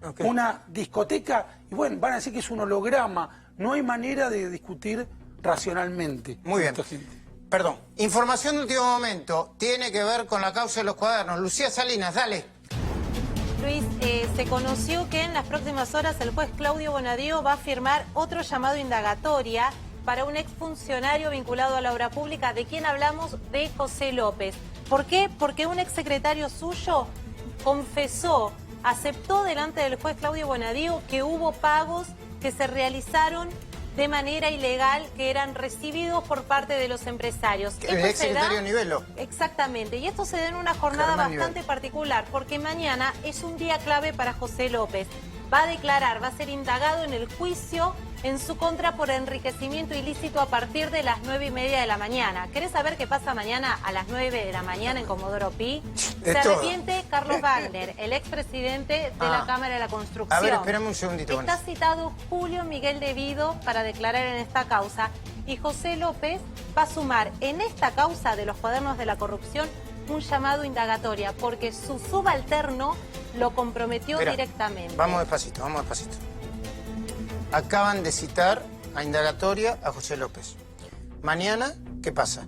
Ok. Una discoteca, y bueno, van a decir que es un holograma. No hay manera de discutir racionalmente. Muy bien. Esto sí. Perdón. Información de último momento. Tiene que ver con la causa de los cuadernos. Lucía Salinas, dale. Luis, se conoció que en las próximas horas el juez Claudio Bonadío va a firmar otro llamado indagatoria para un exfuncionario vinculado a la obra pública. ¿De quién hablamos? De José López. ¿Por qué? Porque un exsecretario suyo confesó, aceptó delante del juez Claudio Bonadío que hubo pagos que se realizaron de manera ilegal, que eran recibidos por parte de los empresarios. El Esto exsecretario se da- Nivelo. Exactamente, y esto se da en una jornada Germán bastante particular, porque mañana es un día clave para José López. Va a declarar, va a ser indagado en el juicio en su contra por enriquecimiento ilícito a partir de las 9:30 de la mañana. ¿Querés saber qué pasa mañana a las 9 de la mañana en Comodoro Pi? De Se todo. arrepiente Carlos Wagner, el expresidente de la Cámara de la Construcción. A ver, espérame un segundito. Está Vanessa. citado Julio Miguel Devido para declarar en esta causa, y José López va a sumar en esta causa de los cuadernos de la corrupción un llamado indagatoria, porque su subalterno lo comprometió Espera, directamente. Vamos despacito, vamos despacito. Acaban de citar a indagatoria a José López. Mañana, ¿qué pasa?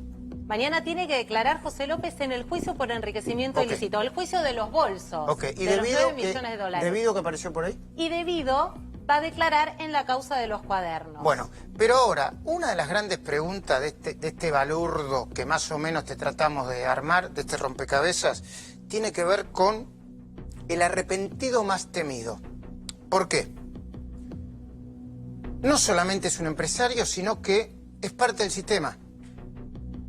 Mañana tiene que declarar José López en el juicio por enriquecimiento Ok. ilícito, el juicio de los bolsos, Ok, y de los 9 debido millones de dólares. debido que apareció por ahí. Y Devido va a declarar en la causa de los cuadernos. Bueno, pero ahora, una de las grandes preguntas de este balurdo que más o menos te tratamos de armar, de este rompecabezas, tiene que ver con el arrepentido más temido. ¿Por qué? No solamente es un empresario, sino que es parte del sistema.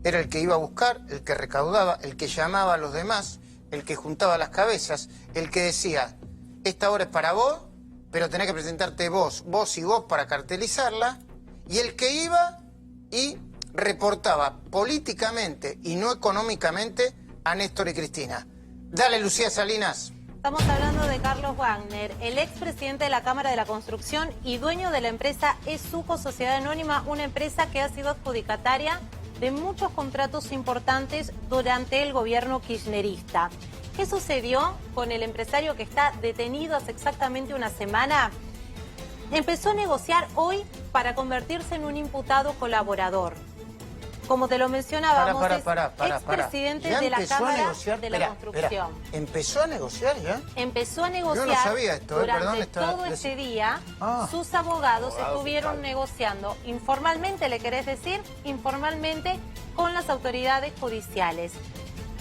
Era el que iba a buscar, el que recaudaba, el que llamaba a los demás, el que juntaba las cabezas, el que decía, esta hora es para vos, pero tenés que presentarte vos y vos para cartelizarla, y el que iba y reportaba políticamente y no económicamente a Néstor y Cristina. Dale, Lucía Salinas. Estamos hablando de Carlos Wagner, el expresidente de la Cámara de la Construcción y dueño de la empresa Esuco Sociedad Anónima, una empresa que ha sido adjudicataria de muchos contratos importantes durante el gobierno kirchnerista. ¿Qué sucedió con el empresario que está detenido hace exactamente una semana? Empezó a negociar hoy para convertirse en un imputado colaborador. Como te lo mencionábamos, es expresidente de la Cámara de la Construcción. ¿Empezó a negociar ya? Empezó a negociar. Yo no sabía esto, durante todo ese día, sus abogados estuvieron negociando informalmente, ¿le querés decir? Informalmente con las autoridades judiciales.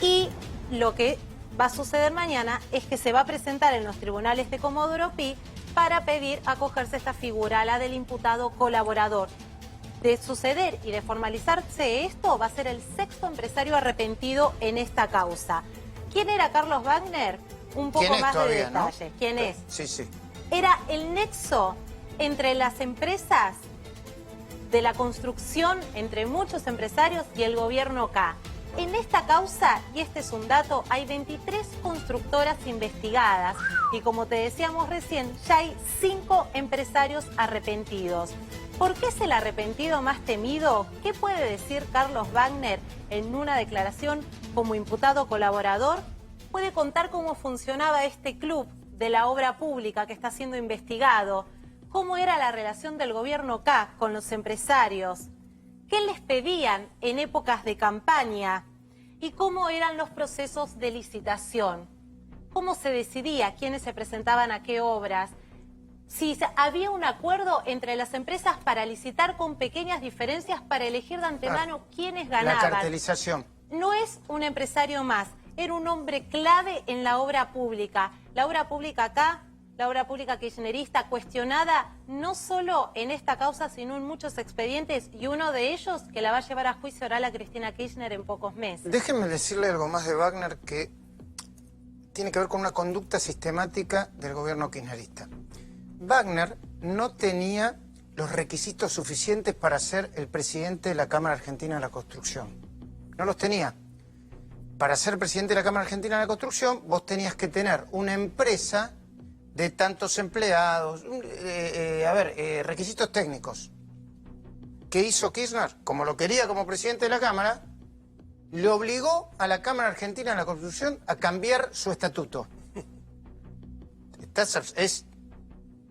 Y lo que va a suceder mañana es que se va a presentar en los tribunales de Comodoro Pi para pedir acogerse a esta figura, la del imputado colaborador. De suceder y de formalizarse esto, va a ser el sexto empresario arrepentido en esta causa. ¿Quién era Carlos Wagner? Un poco más de detalle. ¿No? ¿Quién es? Sí, sí. Era el nexo entre las empresas de la construcción, entre muchos empresarios y el gobierno K. En esta causa, y este es un dato, hay 23 constructoras investigadas y como te decíamos recién, ya hay 5 empresarios arrepentidos. ¿Por qué es el arrepentido más temido? ¿Qué puede decir Carlos Wagner en una declaración como imputado colaborador? Puede contar cómo funcionaba este club de la obra pública que está siendo investigado, cómo era la relación del gobierno K con los empresarios, qué les pedían en épocas de campaña y cómo eran los procesos de licitación, cómo se decidía quiénes se presentaban a qué obras, si había un acuerdo entre las empresas para licitar con pequeñas diferencias para elegir de antemano quiénes ganaban. La cartelización. No es un empresario más, era un hombre clave en la obra pública. La obra pública acá, la obra pública kirchnerista, cuestionada no solo en esta causa, sino en muchos expedientes, y uno de ellos que la va a llevar a juicio oral a Cristina Kirchner en pocos meses. Déjenme decirle algo más de Wagner que tiene que ver con una conducta sistemática del gobierno kirchnerista. Wagner no tenía los requisitos suficientes para ser el presidente de la Cámara Argentina de la Construcción. No los tenía. Para ser presidente de la Cámara Argentina de la Construcción, vos tenías que tener una empresa de tantos empleados, requisitos técnicos. ¿Qué hizo Kirchner? Como lo quería como presidente de la Cámara, le obligó a la Cámara Argentina de la Construcción a cambiar su estatuto.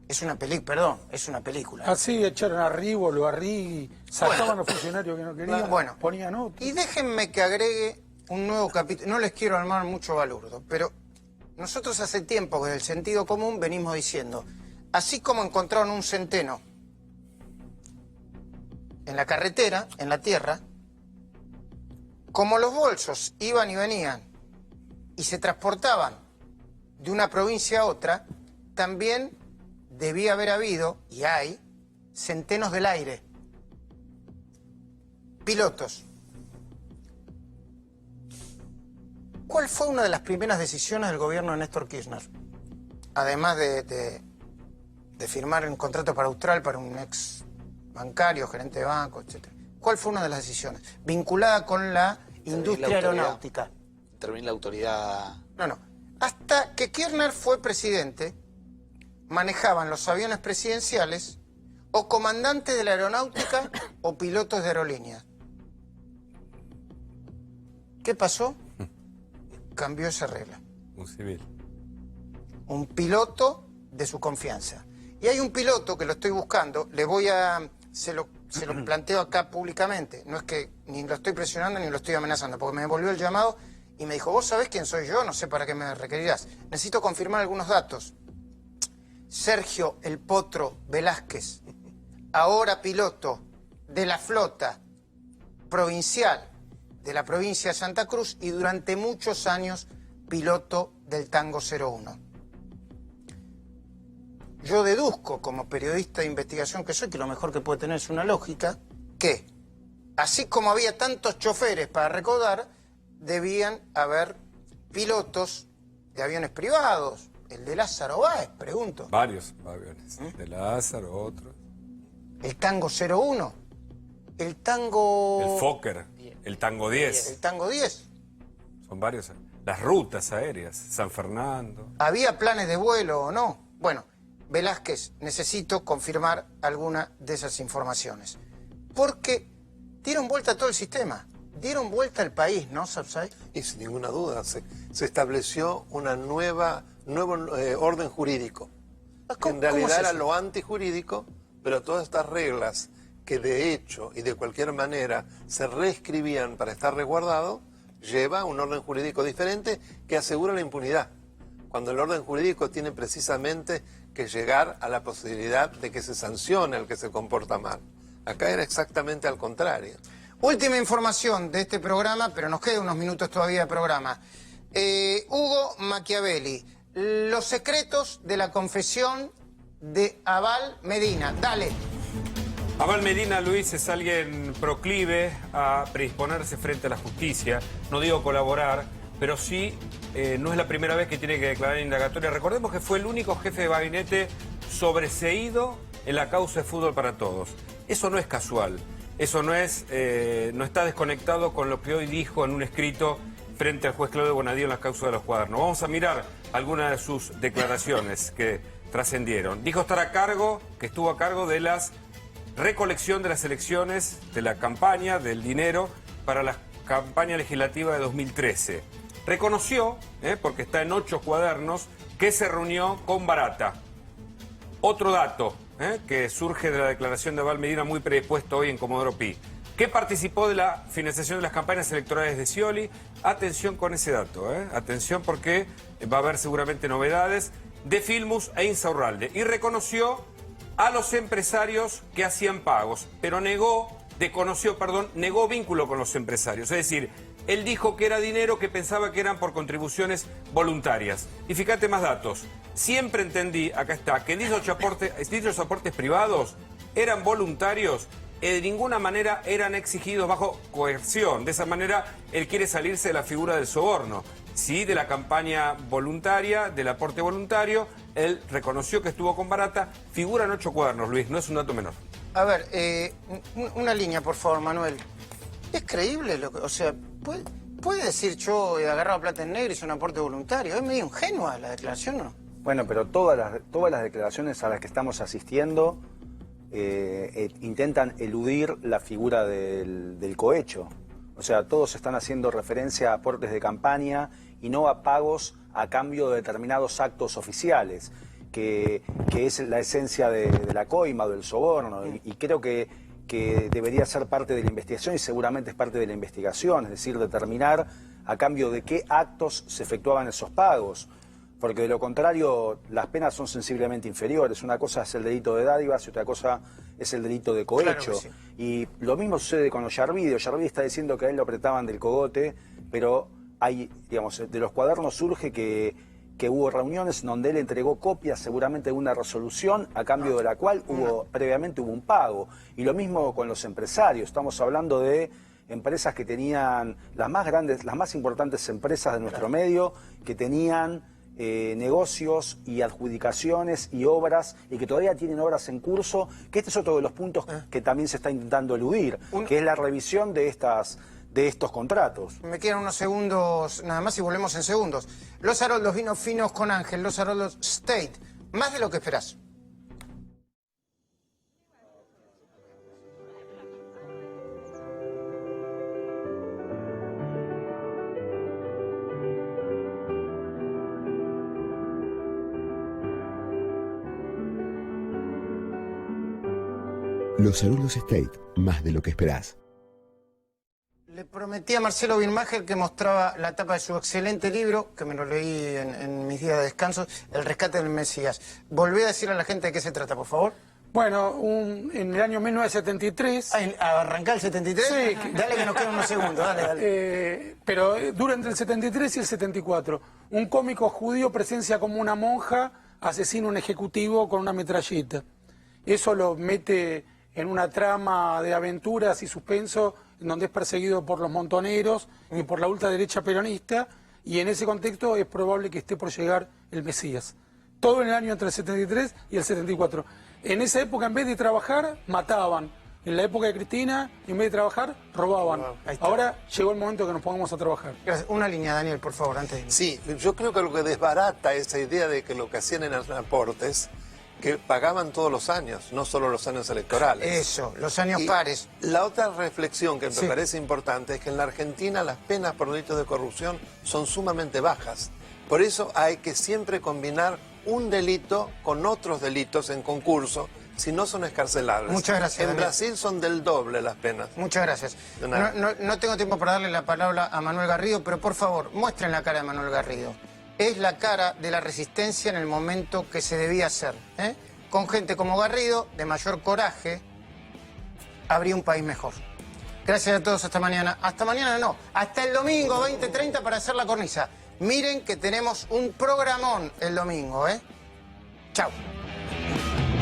Es una película. Así echaron a Rívolo, a Rigui, sacaban a los funcionarios que no querían, ponían otros. Y déjenme que agregue un nuevo capítulo. No les quiero armar mucho balurdo, pero nosotros hace tiempo que del sentido común venimos diciendo, así como encontraron un centeno en la carretera, en la tierra, como los bolsos iban y venían y se transportaban de una provincia a otra, también debía haber habido, y hay, centenos del aire. Pilotos. ¿Cuál fue una de las primeras decisiones del gobierno de Néstor Kirchner? Además de firmar un contrato para Austral, para un ex bancario, gerente de banco, etc. ¿Cuál fue una de las decisiones? Vinculada con la industria aeronáutica. Intervenir la autoridad. No. Hasta que Kirchner fue presidente, manejaban los aviones presidenciales o comandantes de la aeronáutica o pilotos de aerolíneas. ¿Qué pasó? Cambió esa regla. Un civil. Un piloto de su confianza. Y hay un piloto que lo estoy buscando, se lo planteo acá públicamente. No es que ni lo estoy presionando ni lo estoy amenazando, porque me devolvió el llamado y me dijo, ¿vos sabés quién soy yo? No sé para qué me requerirás. Necesito confirmar algunos datos. Sergio El Potro Velázquez, ahora piloto de la flota provincial de la provincia de Santa Cruz y durante muchos años piloto del Tango 01. Yo deduzco, como periodista de investigación que soy, que lo mejor que puede tener es una lógica, que así como había tantos choferes para recaudar, debían haber pilotos de aviones privados, El de Lázaro Báez, pregunto. Varios aviones. De Lázaro, otros. El Tango 01. El Tango... El Fokker, el Tango 10. El Tango 10. Son varios. Las rutas aéreas, San Fernando. ¿Había planes de vuelo o no? Bueno, Velázquez, necesito confirmar alguna de esas informaciones. Porque dieron vuelta a todo el sistema. Dieron vuelta al país, ¿no, Sapsay? Y sin ninguna duda, se estableció una nuevo orden jurídico. ¿Cómo En realidad es era eso? lo antijurídico, pero todas estas reglas que de hecho y de cualquier manera se reescribían para estar resguardado, lleva a un orden jurídico diferente que asegura la impunidad. Cuando el orden jurídico tiene precisamente que llegar a la posibilidad de que se sancione al que se comporta mal. Acá era exactamente al contrario. Última información de este programa, pero nos quedan unos minutos todavía de programa. Hugo Machiavelli, los secretos de la confesión de Abal Medina. Dale. Abal Medina, Luis, es alguien proclive a predisponerse frente a la justicia. No digo colaborar, pero sí no es la primera vez que tiene que declarar indagatoria. Recordemos que fue el único jefe de gabinete sobreseído en la causa de Fútbol para Todos. Eso no es casual. Eso no está desconectado con lo que hoy dijo en un escrito frente al juez Claudio Bonadío en la causa de los cuadernos. Vamos a mirar algunas de sus declaraciones que trascendieron. Dijo estar que estuvo a cargo de las recolección de las elecciones, de la campaña, del dinero para la campaña legislativa de 2013. Reconoció, porque está en 8 cuadernos, que se reunió con Barata. Otro dato que surge de la declaración de Abal Medina, muy predispuesto hoy en Comodoro Pi, que participó de la financiación de las campañas electorales de Scioli. Atención con ese dato, atención porque va a haber seguramente novedades de Filmus e Insaurralde. Y reconoció a los empresarios que hacían pagos, pero negó vínculo con los empresarios. Es decir, él dijo que era dinero que pensaba que eran por contribuciones voluntarias. Y fíjate más datos. Siempre entendí, acá está, que dichos aportes privados eran voluntarios y de ninguna manera eran exigidos bajo coerción. De esa manera, él quiere salirse de la figura del soborno. Sí, de la campaña voluntaria, del aporte voluntario. Él reconoció que estuvo con Barata. Figura en 8 cuadernos, Luis, no es un dato menor. A ver, una línea, por favor, Manuel. ¿Es creíble lo que, o sea, puede decir yo he agarrado plata en negro y hice un aporte voluntario? ¿Es medio ingenua la declaración o no? Bueno, pero todas las declaraciones a las que estamos asistiendo intentan eludir la figura del cohecho. O sea, todos están haciendo referencia a aportes de campaña y no a pagos a cambio de determinados actos oficiales, que es la esencia de la coima o del soborno. Y creo que debería ser parte de la investigación y seguramente es parte de la investigación, es decir, determinar a cambio de qué actos se efectuaban esos pagos. Porque de lo contrario, las penas son sensiblemente inferiores. Una cosa es el delito de dádivas y otra cosa es el delito de cohecho. Claro que sí. Y lo mismo sucede con Ollarvide. Ollarvide está diciendo que a él lo apretaban del cogote, pero hay, digamos, de los cuadernos surge que hubo reuniones donde él entregó copias seguramente de una resolución a cambio de la cual previamente hubo un pago. Y lo mismo con los empresarios. Estamos hablando de empresas que tenían las más grandes, las más importantes empresas de nuestro medio, que tenían negocios y adjudicaciones y obras, y que todavía tienen obras en curso, que este es otro de los puntos que también se está intentando eludir, que es la revisión de estos contratos. Me quedan unos segundos nada más y volvemos en segundos. Los Haroldos, vinos finos con Ángel, Los Haroldos State, más de lo que esperás. Los Haroldos State, más de lo que esperás. Le prometí a Marcelo Birmacher que mostraba la tapa de su excelente libro, que me lo leí en mis días de descanso, El rescate del Mesías. Volví a decirle a la gente de qué se trata, por favor. Bueno, en el año 1973... ¿Arrancá el 73? Sí. Dale que nos quedan unos segundos, dale. Pero durante el 73 y el 74, un cómico judío presencia como una monja, asesina a un ejecutivo con una metralleta. Eso lo mete en una trama de aventuras y suspenso, en donde es perseguido por los montoneros y por la ultraderecha peronista, y en ese contexto es probable que esté por llegar el Mesías. Todo en el año entre el 73 y el 74. En esa época, en vez de trabajar, mataban. En la época de Cristina, en vez de trabajar, robaban. Ahí está. Ahora llegó el momento que nos pongamos a trabajar. Gracias. Una línea, Daniel, por favor, antes de irnos. Sí, yo creo que lo que desbarata esa idea de que lo que hacían eran aportes, que pagaban todos los años, no solo los años electorales. Eso, los años Y pares. la otra reflexión que me Sí. parece importante es que en la Argentina las penas por delitos de corrupción son sumamente bajas. Por eso hay que siempre combinar un delito con otros delitos en concurso, si no son escarcelables. Muchas gracias, En Daniel. Brasil son del doble las penas. Muchas gracias. De nada. No tengo tiempo para darle la palabra a Manuel Garrido, pero por favor, muestren la cara de Manuel Garrido. Es la cara de la resistencia en el momento que se debía hacer. ¿Eh? Con gente como Garrido, de mayor coraje, habría un país mejor. Gracias a todos, hasta mañana. Hasta mañana no, hasta el domingo 20:30 para hacer la cornisa. Miren que tenemos un programón el domingo, ¿eh? Chau.